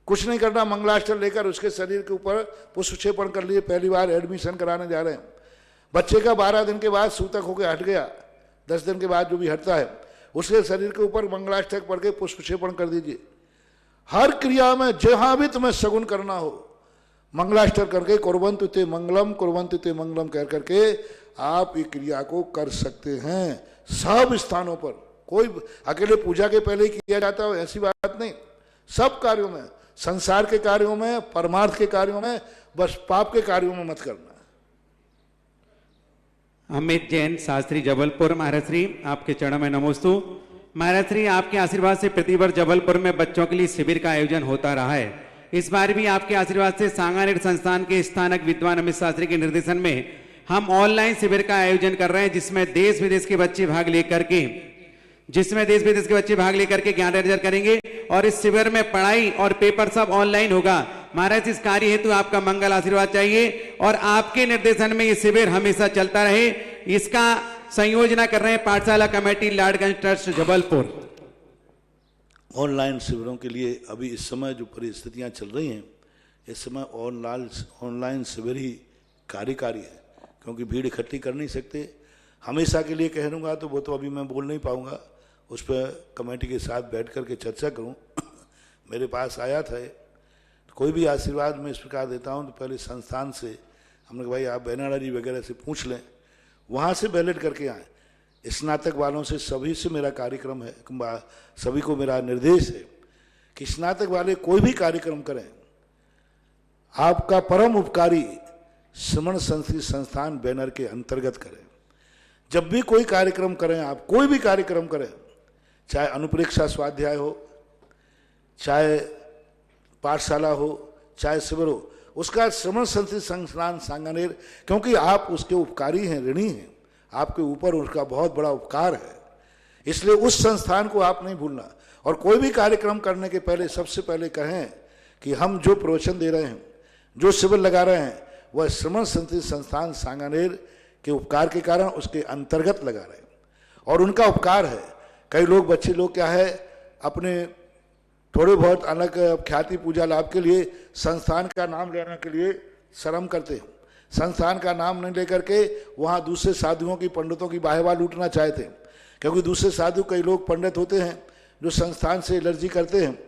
कुछ नहीं करना, मंगलाष्टक लेकर उसके शरीर के ऊपर पुष्पक्षेपण कर लिए, पहली बार एडमिशन कराने जा रहे हैं, बच्चे का 12 दिन के बाद सूतक होकर हट गया, 10 दिन के बाद जो भी हटता है उसके शरीर के ऊपर मंगलाष्टक पढ़ के पुष्पक्षेपण कर दीजिए। हर क्रिया में जहां भी तुम्हें सगुन करना हो, मंगलाष्टक करके कुर्वन्तु ते मंगलम कुर्वन्तु ते मंगलम कह करके आप ये क्रिया को कर सकते हैं। सब स्थानों पर, कोई अकेले पूजा के पहले ही किया जाता हो ऐसी बात नहीं, सब कार्यों में, संसार के कार्यों में, परमार्थ के कार्यों में, बस पाप के कार्यों में मत करना। अमित जैन शास्त्री जबलपुर, महाराज श्री आपके चरणों में नमोस्तु। महाराज श्री आपके आशीर्वाद से प्रतिवर्ष जबलपुर में बच्चों के लिए शिविर का आयोजन होता रहा है। इस बार भी आपके आशीर्वाद से सांगानेर संस्थान के स्थानक विद्वान अमित शास्त्री के निर्देशन में हम ऑनलाइन शिविर का आयोजन कर रहे हैं, जिसमें देश विदेश के बच्चे भाग लेकर के ज्ञान अर्जन करेंगे और इस शिविर में पढ़ाई और पेपर सब ऑनलाइन होगा। महाराज इस कार्य हेतु आपका मंगल आशीर्वाद चाहिए और आपके निर्देशन में ये शिविर हमेशा चलता रहे। इसका संयोजना कर रहे हैं पाठशाला committee Ladganj trust Jabalpur. Online शिविरों के लिए अभी इस समय जो परिस्थितियां चल रही हैं, इस समय ऑनलाइन शिविर ही कार्यकारी है, क्योंकि भीड़ इकट्ठी कर नहीं सकते। हमेशा के लिए कह दूंगा तो वो तो अभी मैं बोल नहीं पाऊंगा, उस पर कमेटी के साथ बैठ कर के चर्चा करूं। मेरे पास आया था, कोई भी आशीर्वाद में इस प्रकार देता हूं तो पहले संस्थान से हमने कहा भाई आप बैनाडा जी वगैरह से पूछ लें, वहाँ से बैलेट करके आए। स्नातक वालों से सभी से मेरा कार्यक्रम है, सभी को मेरा निर्देश है कि स्नातक वाले कोई भी कार्यक्रम करें, आपका परम उपकारी श्रमण संस्कृति संस्थान बैनर के अंतर्गत करें। जब भी कोई कार्यक्रम करें, आप कोई भी कार्यक्रम करें, चाहे अनुप्रेक्षा स्वाध्याय हो, चाहे पाठशाला हो, चाहे शिविर हो, उसका श्रमण संस्कृति संस्थान सांगानेर, क्योंकि आप उसके उपकारी हैं, ऋणी हैं, आपके ऊपर उसका बहुत बड़ा उपकार है, इसलिए उस संस्थान को आप नहीं भूलना। और कोई भी कार्यक्रम करने के पहले सबसे पहले कहें कि हम जो प्रवचन दे रहे हैं, जो शिविर लगा रहे हैं, वह श्रमण संस्कृति संस्थान सांगानेर के उपकार के कारण उसके अंतर्गत लगा रहे हैं और उनका उपकार है। कई लोग, बच्चे लोग क्या है, अपने थोड़े बहुत अलग ख्याति पूजा लाभ के लिए संस्थान का नाम लेने के लिए शर्म करते हैं, संस्थान का नाम नहीं लेकर के वहाँ दूसरे साधुओं की, पंडितों की वाहवा लूटना चाहते हैं। क्योंकि दूसरे साधु, कई लोग पंडित होते हैं जो संस्थान से एलर्जी करते हैं,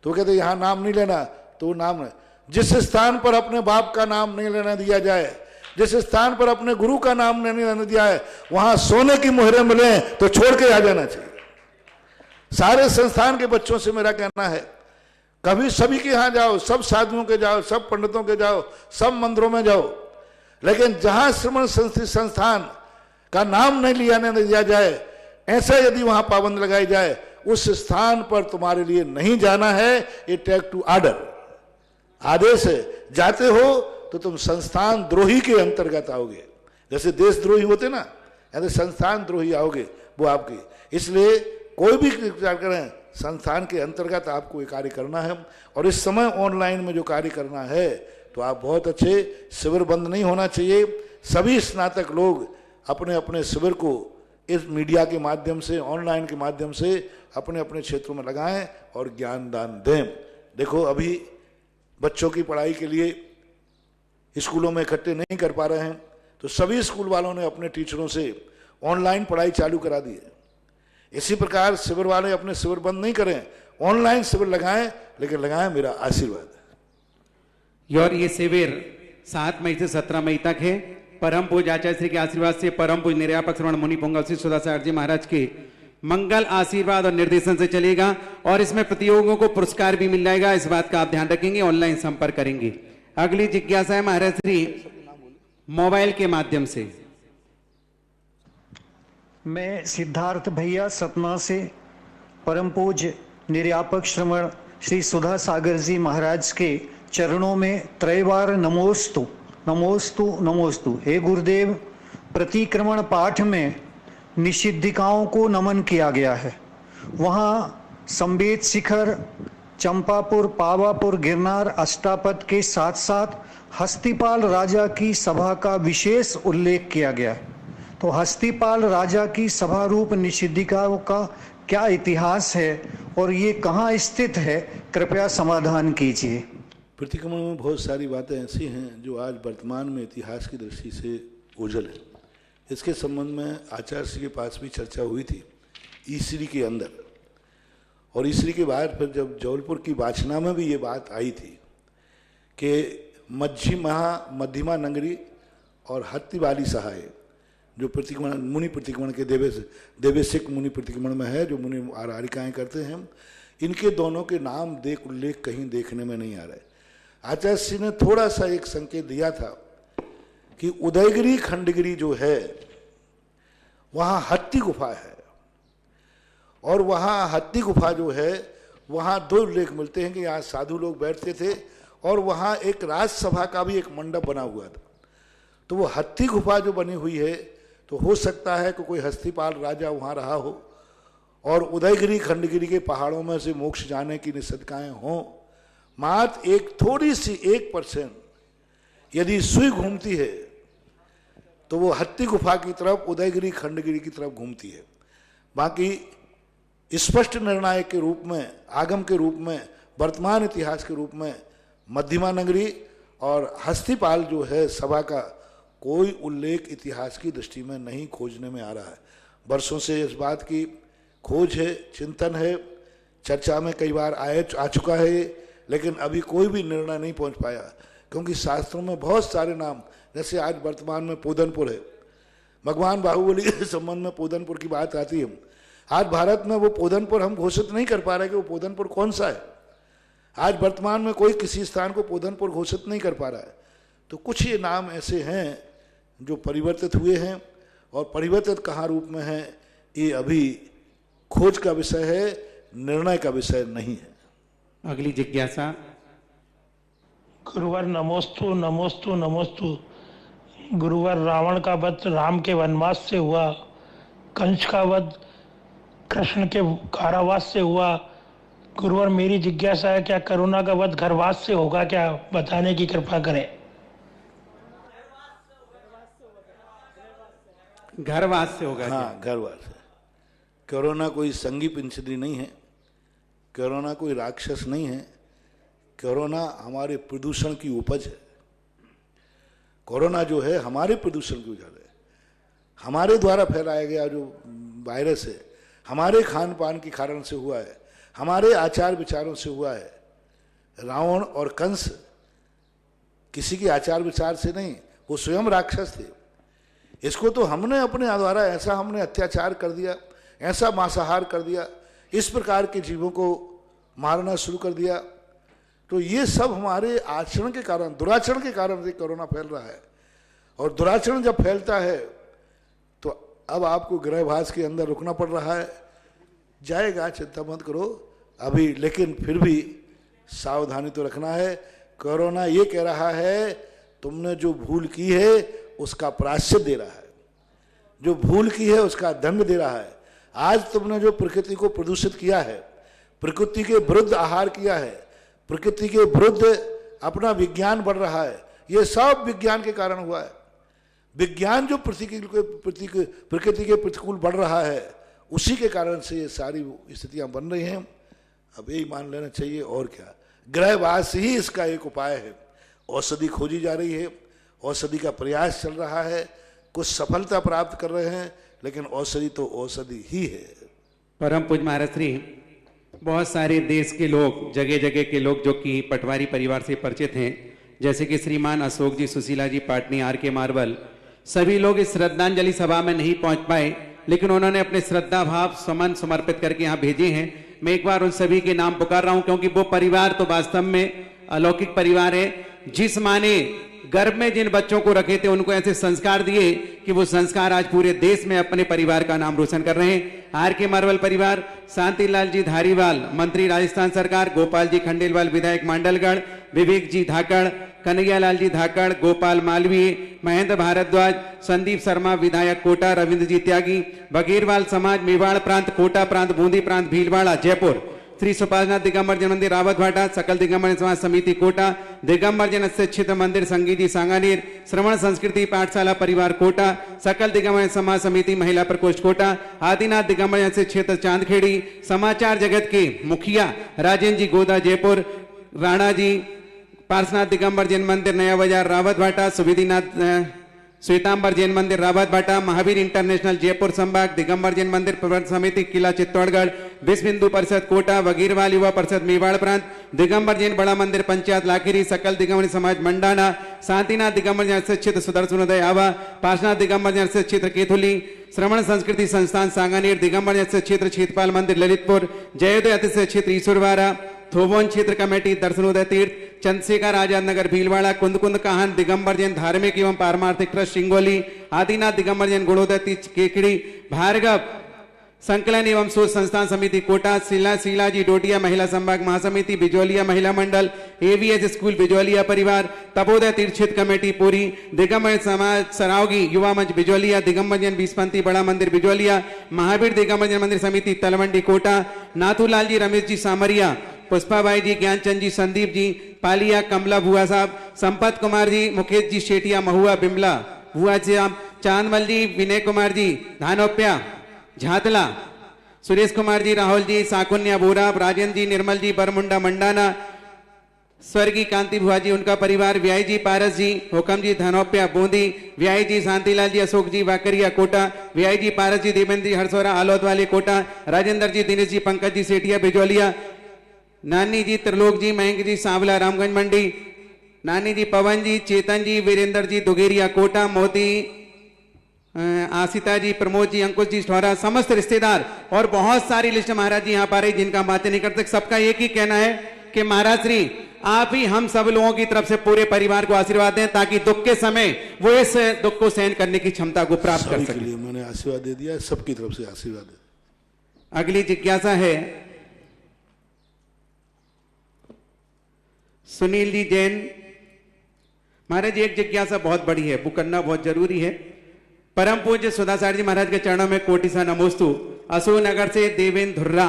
तो कहते हैं यहाँ नाम नहीं लेना, तो नाम नहीं। जिस स्थान पर अपने बाप का नाम नहीं लेना दिया जाए, जिस स्थान पर अपने गुरु का नाम नहीं लेना दिया है, वहां सोने की मोहरें मिले तो छोड़ के आ जाना चाहिए। सारे संस्थान के बच्चों से मेरा कहना है, कभी सभी के यहां जाओ, सब साधुओं के जाओ, सब पंडितों के जाओ, सब मंदिरों में जाओ, लेकिन जहां श्रमण संस्कृति संस्थान का नाम नहीं दिया जाए, ऐसा यदि वहां पाबंद लगाई जाए, उस स्थान पर तुम्हारे लिए नहीं जाना है। ये टेक टू ऑर्डर, आदेश है। जाते हो तो तुम संस्थान द्रोही के अंतर्गत आओगे, जैसे देशद्रोही होते ना, ऐसे संस्थान द्रोही आओगे, वो आपकी। इसलिए कोई भी कार्य करें, संस्थान के अंतर्गत आपको ये कार्य करना है। और इस समय ऑनलाइन में जो कार्य करना है, तो आप बहुत अच्छे, शिविर बंद नहीं होना चाहिए। सभी स्नातक लोग अपने अपने शिविर को इस मीडिया के माध्यम से, ऑनलाइन के माध्यम से अपने अपने क्षेत्रों में लगाएं और ज्ञान दान दें। देखो, अभी बच्चों की पढ़ाई के लिए स्कूलों में इकट्ठे नहीं कर पा रहे हैं, तो सभी स्कूल वालों ने अपने टीचरों से ऑनलाइन पढ़ाई चालू करा दी है। इसी प्रकार शिविर वाले अपने शिविर बंद नहीं करें, ऑनलाइन शिविर लगाएं, लेकिन लगाएं मेरा आशीर्वाद। और ये शिविर 7 मई से 17 मई तक है। परम पूज्य आचार्य श्री के आशीर्वाद से परम पूज्य निर्यापक श्रवण मुनि पुंगव श्री सुधासागर जी महाराज के मंगल आशीर्वाद और निर्देशन से चलेगा और इसमें प्रतियोगियों को पुरस्कार भी मिल जाएगा। इस बात का आप ध्यान रखेंगे, ऑनलाइन संपर्क करेंगे। अगली जिज्ञासा है महाराज श्री मोबाइल के माध्यम से। मैं सिद्धार्थ भैया सतना से परम पूज्य निर्यापक श्रवण श्री सुधा सागर जी महाराज के चरणों में त्रैवार नमोस्तु नमोस्तु नमोस्तु। हे गुरुदेव, प्रतिक्रमण पाठ में निषिद्धिकाओं को नमन किया गया है। वहाँ संवेद शिखर, चंपापुर, पावापुर, गिरनार, अष्टापद के साथ साथ हस्तिपाल राजा की सभा का विशेष उल्लेख किया गया। तो हस्तिपाल राजा की सभा रूप निषिद्धिकाओं का क्या इतिहास है और ये कहाँ स्थित है, कृपया समाधान कीजिए। प्रतिक्रमण में बहुत सारी बातें ऐसी हैं जो आज वर्तमान में इतिहास की दृष्टि से ओझल है। इसके संबंध में आचार्य श्री के पास भी चर्चा हुई थी ईसरी के अंदर, और ईसरी के बाद फिर जब जबलपुर की वाचना में भी ये बात आई थी कि मध्यमा नगरी और हत्ती वाली सहाय जो प्रतिक्रमण मुनि प्रतिक्रमण के देवेशिक मुनि प्रतिक्रमण में है, जो मुनि आरारिकाएँ करते हैं, इनके दोनों के नाम उल्लेख कहीं देखने में नहीं आ रहा है। आचार्य श्री ने थोड़ा सा एक संकेत दिया था कि उदयगिरी खंडगिरी जो है वहाँ हत्ती गुफा है, और वहाँ हत्ती गुफा जो है वहाँ दो उल्लेख मिलते हैं कि यहाँ साधु लोग बैठते थे और वहाँ एक राजसभा का भी एक मंडप बना हुआ था। तो वो हत्ती गुफा जो बनी हुई है, तो हो सकता है कि कोई हस्तिपाल राजा वहाँ रहा हो और उदयगिरी खंडगिरी के पहाड़ों में से मोक्ष जाने की निषेधकाएँ हों। मात्र एक थोड़ी सी 1% यदि सुई घूमती है तो वो हत्ती गुफा की तरफ, उदयगिरी खंडगिरी की तरफ घूमती है। बाकी स्पष्ट निर्णायक के रूप में, आगम के रूप में, वर्तमान इतिहास के रूप में मध्यमा नगरी और हस्तिपाल जो है सभा का कोई उल्लेख इतिहास की दृष्टि में नहीं खोजने में आ रहा है। वर्षों से इस बात की खोज है, चिंतन है, चर्चा में कई बार आ चुका है, लेकिन अभी कोई भी निर्णय नहीं पहुंच पाया, क्योंकि शास्त्रों में बहुत सारे नाम, जैसे आज वर्तमान में पोदनपुर है, भगवान बाहुबली के संबंध में पोदनपुर की बात आती है। आज भारत में वो पोदनपुर हम घोषित नहीं कर पा रहे कि वो पोदनपुर कौन सा है। आज वर्तमान में कोई किसी स्थान को पोदनपुर घोषित नहीं कर पा रहा है। तो कुछ ये नाम ऐसे हैं जो परिवर्तित हुए हैं, और परिवर्तित कहाँ रूप में है ये अभी खोज का विषय है, निर्णय का विषय नहीं है। अगली जिज्ञासा। गुरुवर नमोस्तु नमोस्तु नमोस्तु। गुरुवर, रावण का वध राम के वनवास से हुआ, कंस का वध कृष्ण के कारावास से हुआ। गुरुवर, मेरी जिज्ञासा है, क्या करुणा का वध घरवास से होगा क्या? बताने की कृपा करें। घरवास से होगा? हाँ, घरवास से। कोरोना कोई संगी पिंचरी नहीं है, कोरोना कोई राक्षस नहीं है, कोरोना हमारे प्रदूषण की उपज है। कोरोना जो है हमारे प्रदूषण की वजह है, हमारे द्वारा फैलाया गया जो वायरस है, हमारे खान पान के कारण से हुआ है, हमारे आचार विचारों से हुआ है। रावण और कंस किसी के आचार विचार से नहीं, वो स्वयं राक्षस थे। इसको तो हमने अपने द्वारा ऐसा हमने अत्याचार कर दिया, ऐसा मांसाहार कर दिया, इस प्रकार के जीवों को मारना शुरू कर दिया। तो ये सब हमारे आचरण के कारण, दुराचरण के कारण से कोरोना फैल रहा है। और दुराचरण जब फैलता है तो अब आपको गृहवास के अंदर रुकना पड़ रहा है। जाएगा, चिंता मत करो अभी, लेकिन फिर भी सावधानी तो रखना है। कोरोना ये कह रहा है तुमने जो भूल की है उसका प्रायश्चित दे रहा है, जो भूल की है उसका दंड दे रहा है। आज तुमने जो प्रकृति को प्रदूषित किया है, प्रकृति के विरुद्ध आहार किया है, प्रकृति के विरुद्ध अपना विज्ञान बढ़ रहा है, ये सब विज्ञान के कारण हुआ है। विज्ञान जो प्रकृति के प्रतिकूल बढ़ रहा है, उसी के कारण से ये सारी स्थितियां बन रही हैं। अब यही मान लेना चाहिए, और क्या। गृहवास ही इसका एक उपाय है। औषधि खोजी जा रही है, औषधि का प्रयास चल रहा है, कुछ सफलता प्राप्त कर रहे हैं, लेकिन औषधि तो औषधि ही है। परम पूज्य महाराज श्री, बहुत सारे देश के लोग, जगह जगह के लोग जो कि पटवारी परिवार से परिचित हैं, जैसे कि श्रीमान अशोक जी, सुशीला जी पाटनी, आर के मार्बल, सभी लोग इस श्रद्धांजलि सभा में नहीं पहुंच पाए, लेकिन उन्होंने अपने श्रद्धा भाव समन समर्पित करके यहाँ भेजे हैं। मैं एक बार उन सभी के नाम पुकार रहा हूं, क्योंकि वो परिवार तो वास्तव में अलौकिक परिवार है। जिस माँ ने गर्भ में जिन बच्चों को रखे थे, उनको ऐसे संस्कार दिए कि वो संस्कार आज पूरे देश में अपने परिवार का नाम रोशन कर रहे हैं। आर के मार्बल परिवार, शांतिलाल जी धारीवाल, मंत्री राजस्थान सरकार, गोपाल जी खंडेलवाल, विधायक मांडलगढ़, विवेक जी धाकड़, कन्हैयालाल जी धाकड़, गोपाल मालवीय, महेंद्र भारद्वाज, संदीप शर्मा विधायक कोटा, रविंद्र जी त्यागी, बघेरवाल समाज, मेवाड़ प्रांत, कोटा प्रांत, बूंदी प्रांत, भीलवाड़ा, जयपुर, श्री सुपालनाथ दिगंबर जैन मंदिर रावत भाटा, सकल दिगंबर समाज समिति कोटा, दिगंबर जैन क्षेत्र मंदिर संगीजी सांगानेर, श्रवण संस्कृति पाठशाला परिवार कोटा, सकल दिगंबर समाज समिति महिला प्रकोष्ठ कोटा, आदिनाथ दिगंबर जैन क्षेत्र चांदखेड़ी, समाचार जगत के मुखिया राजेंद्र जी गोदा जयपुर, राणा जी पार्श्वनाथ दिगंबर जैन मंदिर नया बाजार रावत भाटा, सुविधिनाथ श्वेतांबर जैन मंदिर रावत भाटा, महावीर इंटरनेशनल जयपुर संभाग, दिगंबर जैन मंदिर प्रबंध समिति किला चित्तौड़गढ़, विश्व हिंदू परिषद कोटा, वगीरवाल युवा परिषद मेवाड़ प्रांत, दिगंबर जैन बड़ा मंदिर पंचायत लाखीरी, सकल दिगंबर समाज मंडाना, शांतिनाथ दिगंबर जैन क्षेत्र सुदर्शन उदय आवा, पार्श्वनाथ दिगंबर जैन क्षेत्र केथुली, श्रवण संस्कृति संस्थान सांगानेर, दिगंबर जैन क्षेत्र क्षेत्रपाल मंदिर ललितपुर, जयोदय अतिशय क्षेत्र ईश्वरवारा, थोबोन क्षेत्र कमेटी दर्शनोदय तीर्थ, चंद्रशेखर आजाद नगर भीलवाड़ा, कुंद काहन दिगंबर जैन धार्मिक एवं पारमार्थिक ट्रस्ट सिंगोली, आदिनाथ दिगंबर जैन गुणोदय तीर्थ केकड़ी, भार्गव संकलन एवं शोध संस्थान समिति कोटा, शीला जी डोटिया महिला संभाग महासमिति बिजौलिया महिला मंडल, एवीएस स्कूल बिजौलिया परिवार, तपोदय तीर्थ क्षेत्र कमेटी पूरी, दिगंबर समाज सरावगी युवा मंच बिजौलिया, दिगंबर जैन बीसपंथी बड़ा मंदिर बिजौलिया, महावीर दिगंबर जैन मंदिर समिति तलवंडी कोटा, नाथूलाल जी रमेश जी सामरिया, पुष्पाबाई जी ज्ञानचंद जी संदीप जी पालिया कमला बुआ साहब, संपत कुमार जी मुकेश जी शेटिया महुआ बिमला बुआ साहब, चांदमल जी विनय कुमार जी धानोप्या झातला, सुरेश कुमार जी राहुल जी साकुन्या बोरा, राजेंद्र जी निर्मल जी बरमुंडा मंडाना, स्वर्गीय कांति भुआ जी उनका परिवार, व्याई जी पारस जी हुकम जी धनोप्या बूंदी, व्याई जी शांतिलाल जी अशोक जी वाकरिया कोटा, व्याई जी पारस जी देवेंद्र जी हरसोरा आलोद वाले कोटा, राजेंद्र जी दिनेश जी पंकज जी सेठिया बिजौलिया, नानी जी त्रिलोक जी मयंक जी सांवला रामगंज मंडी, नानी जी पवन जी चेतन जी वीरेंद्र जी दुगेरिया कोटा, मोती आसिता जी प्रमोद जी अंकुश जी ठौरा, समस्त रिश्तेदार और बहुत सारी लिस्ट महाराज जी यहाँ पर रही जिनका बातें नहीं करते। सबका एक ही कहना है कि महाराज श्री आप ही हम सब लोगों की तरफ से पूरे परिवार को आशीर्वाद दें ताकि दुख के समय वो इस दुख को सहन करने की क्षमता को प्राप्त कर सके। मैंने आशीर्वाद दे दिया, सबकी तरफ से आशीर्वाद दे। अगली जिज्ञासा है सुनील जी जैन। महाराज एक जिज्ञासा बहुत बड़ी है, वो करना बहुत जरूरी है। परम पूज्य सुधासागर जी महाराज के चरणों में कोटि सा नमोस्तु। अशोक नगर से देवेंद्र धुर्रा,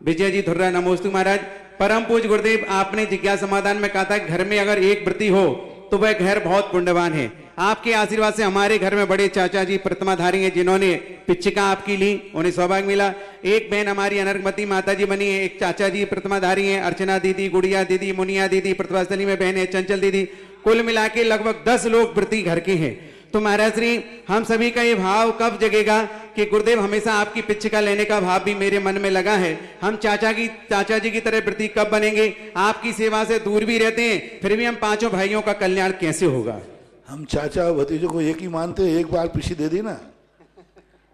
विजय जी धुर्रा नमोस्तु। महाराज परम पूज्य गुरुदेव आपने जिज्ञासा समाधान में कहा था कि घर में अगर एक व्रती हो तो वह घर बहुत पुण्यवान है। आपके आशीर्वाद से हमारे घर में बड़े चाचा जी प्रतिमाधारी हैं जिन्होंने पिच्छिका आपकी ली, उन्हें सौभाग्य मिला। एक बहन हमारी अनर्गमती माता जी बनी है, एक चाचा जी प्रतिमाधारी हैं, अर्चना दीदी, गुड़िया दीदी, मुनिया दीदी, प्रतिभास्थली में बहन है चंचल दीदी। कुल मिला के लगभग 10 लोग व्रती घर के हैं। तो महाराज श्री हम सभी का ये भाव कब जगेगा कि गुरुदेव हमेशा आपकी पिच्छिका लेने का भाव भी मेरे मन में लगा है। हम चाचा जी की तरह व्रती कब बनेंगे? आपकी सेवा से दूर भी रहते हैं, फिर भी हम पांचों भाइयों का कल्याण कैसे होगा? हम चाचा और भतीजों को एक ही मानते हैं। एक बार पिछी दे दी ना,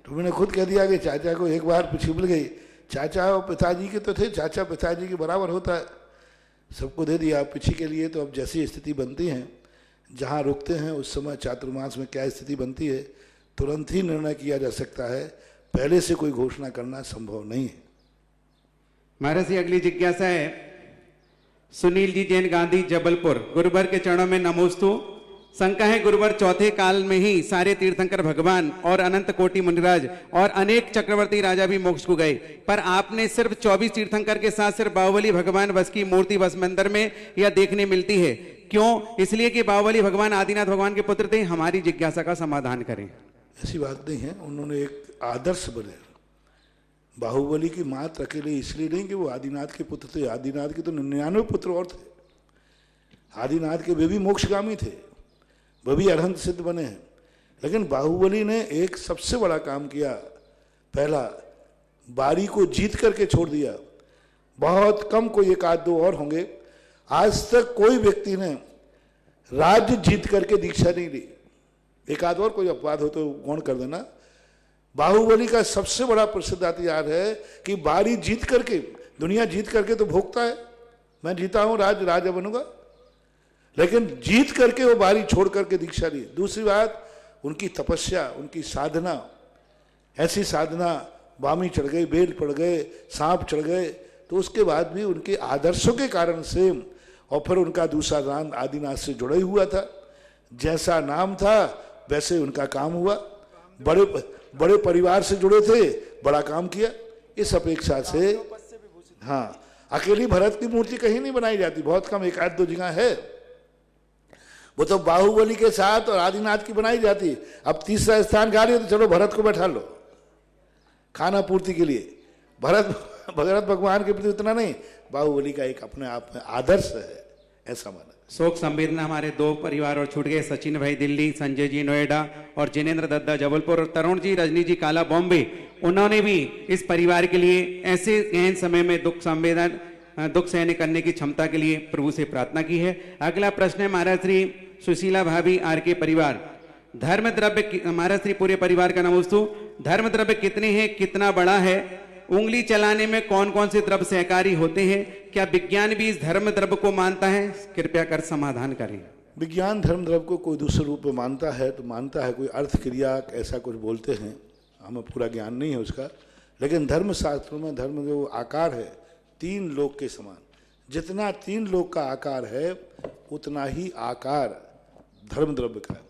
तो मैंने खुद कह दिया कि चाचा को एक बार पिछी मिल गई। चाचा और पिताजी के तो थे, चाचा पिताजी के बराबर होता है, सबको दे दिया पिछी के लिए। तो अब जैसी स्थिति बनती है, जहाँ रुकते हैं उस समय चातुर्मास में क्या स्थिति बनती है तुरंत ही निर्णय किया जा सकता है, पहले से कोई घोषणा करना संभव नहीं है। महाराज जी अगली जिज्ञासा है सुनील जी जैन गांधी जबलपुर। गुरुवर के चरणों में नमोस्तु। शंका है गुरुवर चौथे काल में ही सारे तीर्थंकर भगवान और अनंत कोटि मुनिराज और अनेक चक्रवर्ती राजा भी मोक्ष को गए, पर आपने सिर्फ 24 तीर्थंकर के साथ सिर्फ बाहुबली भगवान बस की मूर्ति बस मंदिर में यह देखने मिलती है, क्यों? इसलिए कि बाहुबली भगवान आदिनाथ भगवान के पुत्र थे। हमारी जिज्ञासा का समाधान करें। ऐसी बात नहीं है, उन्होंने एक आदर्श बने। बाहुबली की मात्र अकेले इसलिए नहीं कि वो आदिनाथ के पुत्र थे, आदिनाथ के तो 99 पुत्र और थे। आदिनाथ के वे भी मोक्षगामी थे, वह भी अरहंत सिद्ध बने हैं। लेकिन बाहुबली ने एक सबसे बड़ा काम किया, पहला बारी को जीत करके छोड़ दिया। बहुत कम, कोई एक आध दो और होंगे, आज तक कोई व्यक्ति ने राज्य जीत करके दीक्षा नहीं ली। एक आध और कोई अपवाद हो तो गौण कर देना। बाहुबली का सबसे बड़ा प्रसिद्ध हथियार है कि बारी जीत करके, दुनिया जीत करके तो भोगता है, मैं जीता हूं राजा बनूंगा, लेकिन जीत करके वो बारी छोड़ करके दीक्षा ली। दूसरी बात, उनकी तपस्या, उनकी साधना, ऐसी साधना, बामी चढ़ गए, बेल पड़ गए, सांप चढ़ गए, तो उसके बाद भी उनके आदर्शों के कारण से, और फिर उनका दूसरा नाम आदिनाथ से जुड़ा ही हुआ था। जैसा नाम था वैसे उनका काम हुआ। बड़े परिवार से जुड़े थे, बड़ा काम किया। इस अपेक्षा से हाँ, अकेली भरत की मूर्ति कहीं नहीं बनाई जाती, बहुत कम, एक आध दो जगह है। वो तो बाहुबली के साथ और आदिनाथ की बनाई जाती। अब तीसरा स्थान खा लिया तो चलो भरत को बैठा लो खाना पूर्ति के लिए। भरत भगवान के प्रति उतना नहीं, बाहुबली का एक अपने आप में आदर्श है, ऐसा माना। शोक संवेदना हमारे दो परिवार और छूट गए, सचिन भाई दिल्ली, संजय जी नोएडा और जिनेंद्र दत्ता जबलपुर और तरुण जी, रजनी जी काला बॉम्बे। उन्होंने भी इस परिवार के लिए ऐसे गहन समय में दुख सहने करने की क्षमता के लिए प्रभु से प्रार्थना की है। अगला प्रश्न है महाराज श्री सुशीला भाभी आर के परिवार। धर्म द्रव्य, महाराज श्री पूरे परिवार का नमोस्तु। धर्म द्रव्य कितने हैं, कितना बड़ा है? उंगली चलाने में कौन कौन से द्रव्य सहकारी होते हैं? क्या विज्ञान भी इस धर्म द्रव्य को मानता है? कृपया कर समाधान करें। विज्ञान धर्म द्रव्य को कोई दूसरे रूप में मानता है तो मानता है, कोई अर्थ क्रिया ऐसा कुछ बोलते हैं, हमें पूरा ज्ञान नहीं है उसका। लेकिन धर्म शास्त्रों में धर्म जो आकार है 3 लोक के समान, जितना 3 लोक का आकार है उतना ही आकार धर्म द्रव्य का है।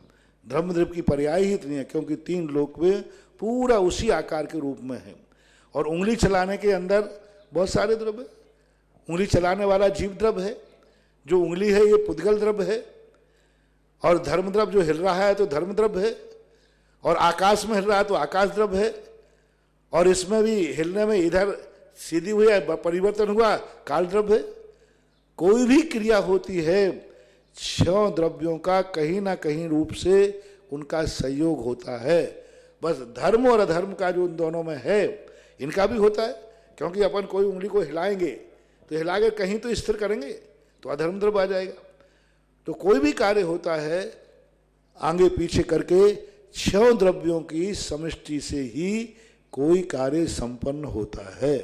धर्म द्रव्य की पर्याय ही इतनी है क्योंकि 3 लोक में पूरा उसी आकार के रूप में है। और उंगली चलाने के अंदर बहुत सारे द्रव्य, उंगली चलाने वाला जीव द्रव्य है, जो उंगली है ये पुद्गल द्रव्य है, और धर्म द्रव्य जो हिल रहा है तो धर्म द्रव्य है, और आकाश में हिल रहा है तो आकाश द्रव्य है, और इसमें भी हिलने में इधर सीधी हुई परिवर्तन हुआ काल द्रव्य है। कोई भी क्रिया होती है 6 द्रव्यों का कहीं ना कहीं रूप से उनका संयोग होता है। बस धर्म और अधर्म का जो उन दोनों में है इनका भी होता है, क्योंकि अपन कोई उंगली को हिलाएंगे तो हिलाकर कहीं तो स्थिर करेंगे तो अधर्म द्रव्य आ जाएगा। तो कोई भी कार्य होता है आगे पीछे करके 6 द्रव्यों की समष्टि से ही कोई कार्य संपन्न होता है।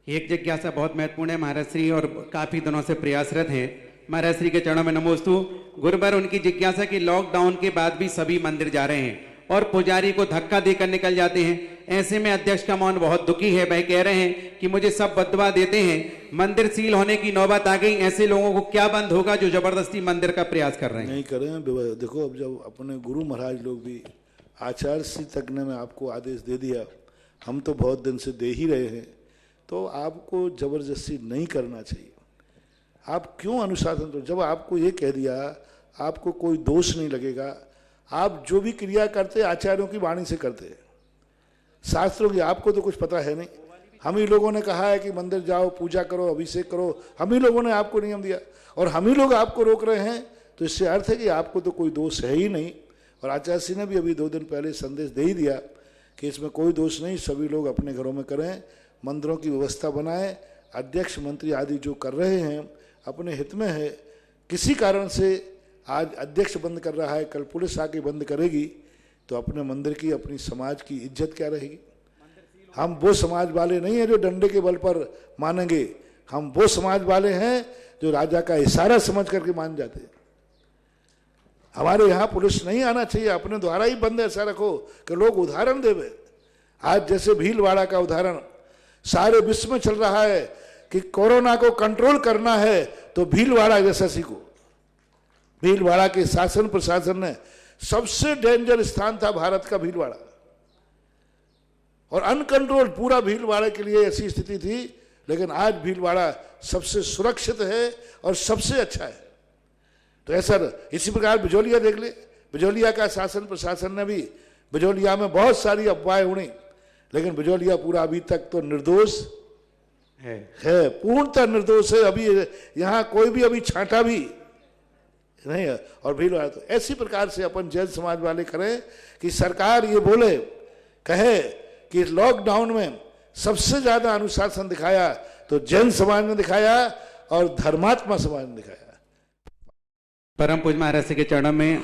एक जिज्ञासा बहुत महत्वपूर्ण है महाराज श्री और काफी दिनों से प्रयासरत हैं। महाराज श्री के चरणों में नमोस्तु। गुरुवर उनकी जिज्ञासा कि लॉकडाउन के बाद भी सभी मंदिर जा रहे हैं और पुजारी को धक्का देकर निकल जाते हैं। ऐसे में अध्यक्ष का मन बहुत दुखी है। वह कह रहे हैं कि मुझे सब बददुआ देते हैं, मंदिर सील होने की नौबत आ गई। ऐसे लोगों को क्या बंद होगा जो जबरदस्ती मंदिर का प्रयास कर रहे हैं? नहीं करें। देखो, अब जब अपने गुरु महाराज लोग भी आचार्य श्री तज्ञ ने आपको आदेश दे दिया, हम तो बहुत दिन से दे ही रहे हैं, तो आपको जबरदस्ती नहीं करना चाहिए। आप क्यों अनुशासन? तो जब आपको ये कह दिया, आपको कोई दोष नहीं लगेगा। आप जो भी क्रिया करते आचार्यों की वाणी से करते, शास्त्रों की आपको तो कुछ पता है नहीं। हम ही लोगों ने कहा है कि मंदिर जाओ, पूजा करो, अभिषेक करो, हम ही लोगों ने आपको नियम दिया और हम ही लोग आपको रोक रहे हैं, तो इससे अर्थ है कि आपको तो कोई दोष है ही नहीं। और आचार्य श्री ने भी अभी 2 दिन पहले संदेश दे ही दिया कि इसमें कोई दोष नहीं, सभी लोग अपने घरों में करें, मंदिरों की व्यवस्था बनाएं। अध्यक्ष मंत्री आदि जो कर रहे हैं अपने हित में है। किसी कारण से आज अध्यक्ष बंद कर रहा है, कल पुलिस आके बंद करेगी, तो अपने मंदिर की, अपनी समाज की इज्जत क्या रहेगी? हम वो समाज वाले नहीं हैं जो डंडे के बल पर मानेंगे। हम वो समाज वाले हैं जो राजा का इशारा समझ करके मान जाते हैं। हमारे यहाँ पुलिस नहीं आना चाहिए, अपने द्वारा ही बंद ऐसा रखो कि लोग उदाहरण देवे। आज जैसे भीलवाड़ा का उदाहरण सारे विश्व में चल रहा है कि कोरोना को कंट्रोल करना है तो भीलवाड़ा जैसा सीखो। भीलवाड़ा के शासन प्रशासन ने, सबसे डेंजर स्थान था भारत का भीलवाड़ा, और अनकंट्रोल पूरा भीलवाड़ा के लिए ऐसी स्थिति थी। लेकिन आज भीलवाड़ा सबसे सुरक्षित है और सबसे अच्छा है। तो ऐसा इसी प्रकार बिजोलिया देख ले, बिजोलिया का शासन प्रशासन ने भी, बिजोलिया में बहुत सारी अफवाहें उड़ी, लेकिन बिजोलिया पूरा अभी तक तो निर्दोष है, पूर्णतः निर्दोष है। अभी यहाँ कोई भी अभी छांटा भी नहीं है। और भीलवाड़ा तो ऐसी प्रकार से अपन जैन समाज वाले करें कि सरकार ये बोले, कहे कि लॉकडाउन में सबसे ज्यादा अनुशासन दिखाया तो जैन समाज ने दिखाया और धर्मात्मा समाज ने दिखाया। परम पूज्य महाराज के चरणों में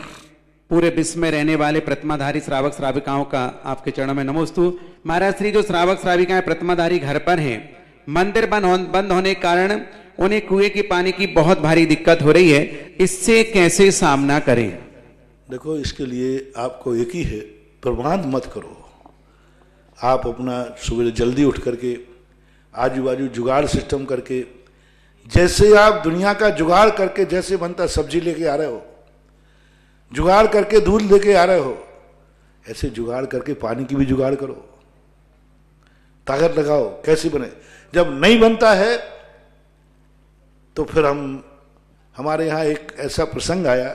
पूरे विश्व में रहने वाले प्रतिमाधारी श्रावक श्राविकाओं का आपके चरणों में नमोस्तु। महाराज श्री जो श्रावक श्राविकाएं प्रतिमाधारी घर पर हैं, मंदिर बंद होने के कारण उन्हें कुएं की पानी की बहुत भारी दिक्कत हो रही है, इससे कैसे सामना करें? देखो, इसके लिए आपको एक ही है, प्रमाद मत करो। आप अपना सुबह जल्दी उठ करके आजू बाजू जुगाड़ सिस्टम करके, जैसे आप दुनिया का जुगाड़ करके जैसे बनता सब्जी लेके आ रहे हो, जुगाड़ करके दूध लेके आ रहे हो, ऐसे जुगाड़ करके पानी की भी जुगाड़ करो, ताकत लगाओ। कैसे बने? जब नहीं बनता है तो फिर हमारे यहाँ एक ऐसा प्रसंग आया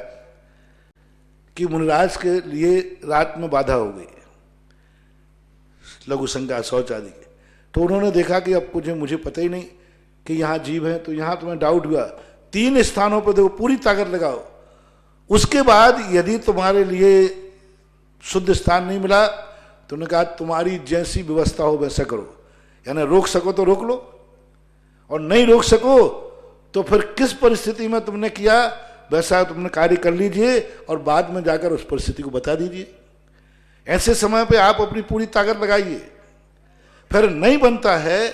कि मुनिराज के लिए रात में बाधा हो गई, लघु संज्ञा शौच आदि के। तो उन्होंने देखा कि अब मुझे पता ही नहीं कि यहाँ जीव है, तो यहाँ तुम्हें डाउट हुआ, 3 स्थानों पर देखो, पूरी ताकत लगाओ, उसके बाद यदि तुम्हारे लिए शुद्ध स्थान नहीं मिला तो उन्होंने कहा तुम्हारी जैसी व्यवस्था हो वैसा करो, यानी रोक सको तो रोक लो, और नहीं रोक सको तो फिर किस परिस्थिति में तुमने किया वैसा तुमने कार्य कर लीजिए और बाद में जाकर उस परिस्थिति को बता दीजिए। ऐसे समय पे आप अपनी पूरी ताकत लगाइए। फिर नहीं बनता है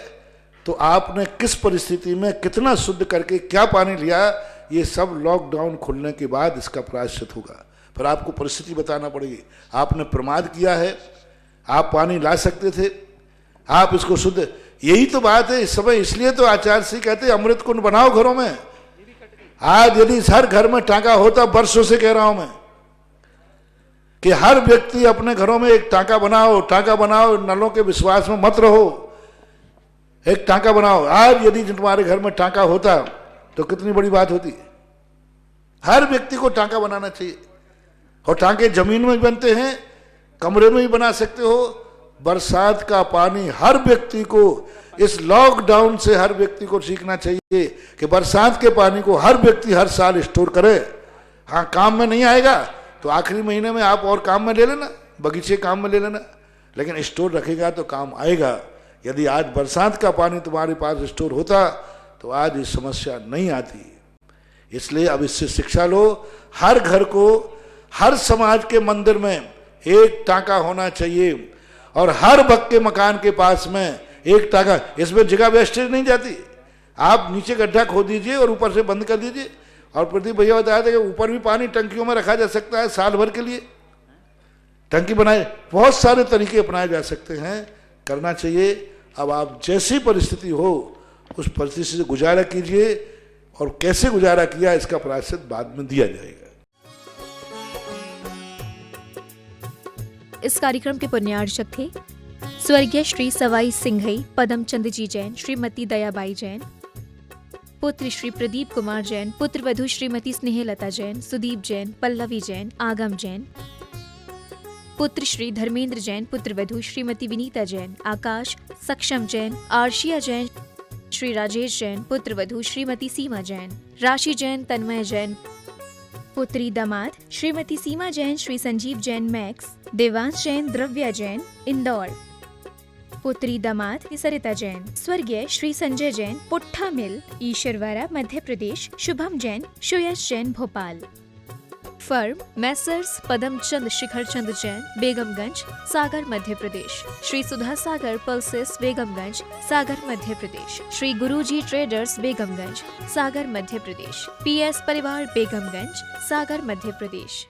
तो आपने किस परिस्थिति में कितना शुद्ध करके क्या पानी लिया, ये सब लॉकडाउन खुलने के बाद इसका प्रायश्चित होगा। फिर आपको परिस्थिति बताना पड़ेगी, आपने प्रमाद किया है, आप पानी ला सकते थे, आप इसको शुद्ध, यही तो बात है इस समय। इसलिए तो आचार्य श्री कहते हैं अमृत कुंड बनाओ घरों में। आज यदि हर घर में टांका होता, वर्षों से कह रहा हूं मैं कि हर व्यक्ति अपने घरों में एक टांका बनाओ, नलों के विश्वास में मत रहो, एक टांका बनाओ। आज यदि तुम्हारे घर में टांका होता तो कितनी बड़ी बात होती। हर व्यक्ति को टांका बनाना चाहिए, और टांके जमीन में बनते हैं, कमरे में भी बना सकते हो। बरसात का पानी हर व्यक्ति को, इस लॉकडाउन से हर व्यक्ति को सीखना चाहिए कि बरसात के पानी को हर व्यक्ति हर साल स्टोर करे। हाँ, काम में नहीं आएगा तो आखिरी महीने में आप और काम में ले लेना, बगीचे काम में ले लेना, लेकिन स्टोर रखेगा तो काम आएगा। यदि आज बरसात का पानी तुम्हारे पास स्टोर होता तो आज ये समस्या नहीं आती। इसलिए अब इससे शिक्षा लो। हर घर को, हर समाज के मंदिर में एक टांका होना चाहिए, और हर भक्त के मकान के पास में एक टांका। इसमें जगह वेस्टेज नहीं जाती। आप नीचे गड्ढा खोद दीजिए और ऊपर से बंद कर दीजिए। और प्रदीप भैया बताया था कि ऊपर भी पानी टंकियों में रखा जा सकता है, साल भर के लिए टंकी बनाए। बहुत सारे तरीके अपनाए जा सकते हैं, करना चाहिए। अब आप जैसी परिस्थिति हो उस परिस्थिति से गुजारा कीजिए, और कैसे गुजारा किया इसका प्रायश्चित बाद में दिया जाएगा। इस कार्यक्रम के पुण्यार्चक थे स्वर्गीय श्री सवाई सिंघई पदमचंद जी जैन, श्रीमती दयाबाई जैन, पुत्र श्री प्रदीप कुमार जैन, पुत्र वधू श्रीमती स्नेहलता जैन, सुदीप जैन, पल्लवी जैन, आगम जैन, पुत्र श्री धर्मेंद्र जैन, पुत्र वधू श्रीमती विनीता जैन, आकाश, सक्षम जैन, आर्शिया जैन, श्री राजेश जैन, पुत्र वधू श्रीमती सीमा जैन, राशि जैन, तन्मय जैन, पुत्री दामाद श्रीमती सीमा जैन, श्री संजीव जैन मैक्स, देवांश जैन, द्रव्या जैन, इंदौर, पुत्री दामाद सरिता जैन, स्वर्गीय श्री संजय जैन, पुट्ठा मिल, ईश्वरवाड़ा, मध्य प्रदेश, शुभम जैन, सुयश जैन, भोपाल। फर्म मैसर्स पदमचंद शिखरचंद जैन, बेगमगंज, सागर, मध्य प्रदेश। श्री सुधा सागर पल्सेस, बेगमगंज, सागर, मध्य प्रदेश। श्री गुरुजी ट्रेडर्स, बेगमगंज, सागर, मध्य प्रदेश। PS परिवार, बेगमगंज, सागर, मध्य प्रदेश।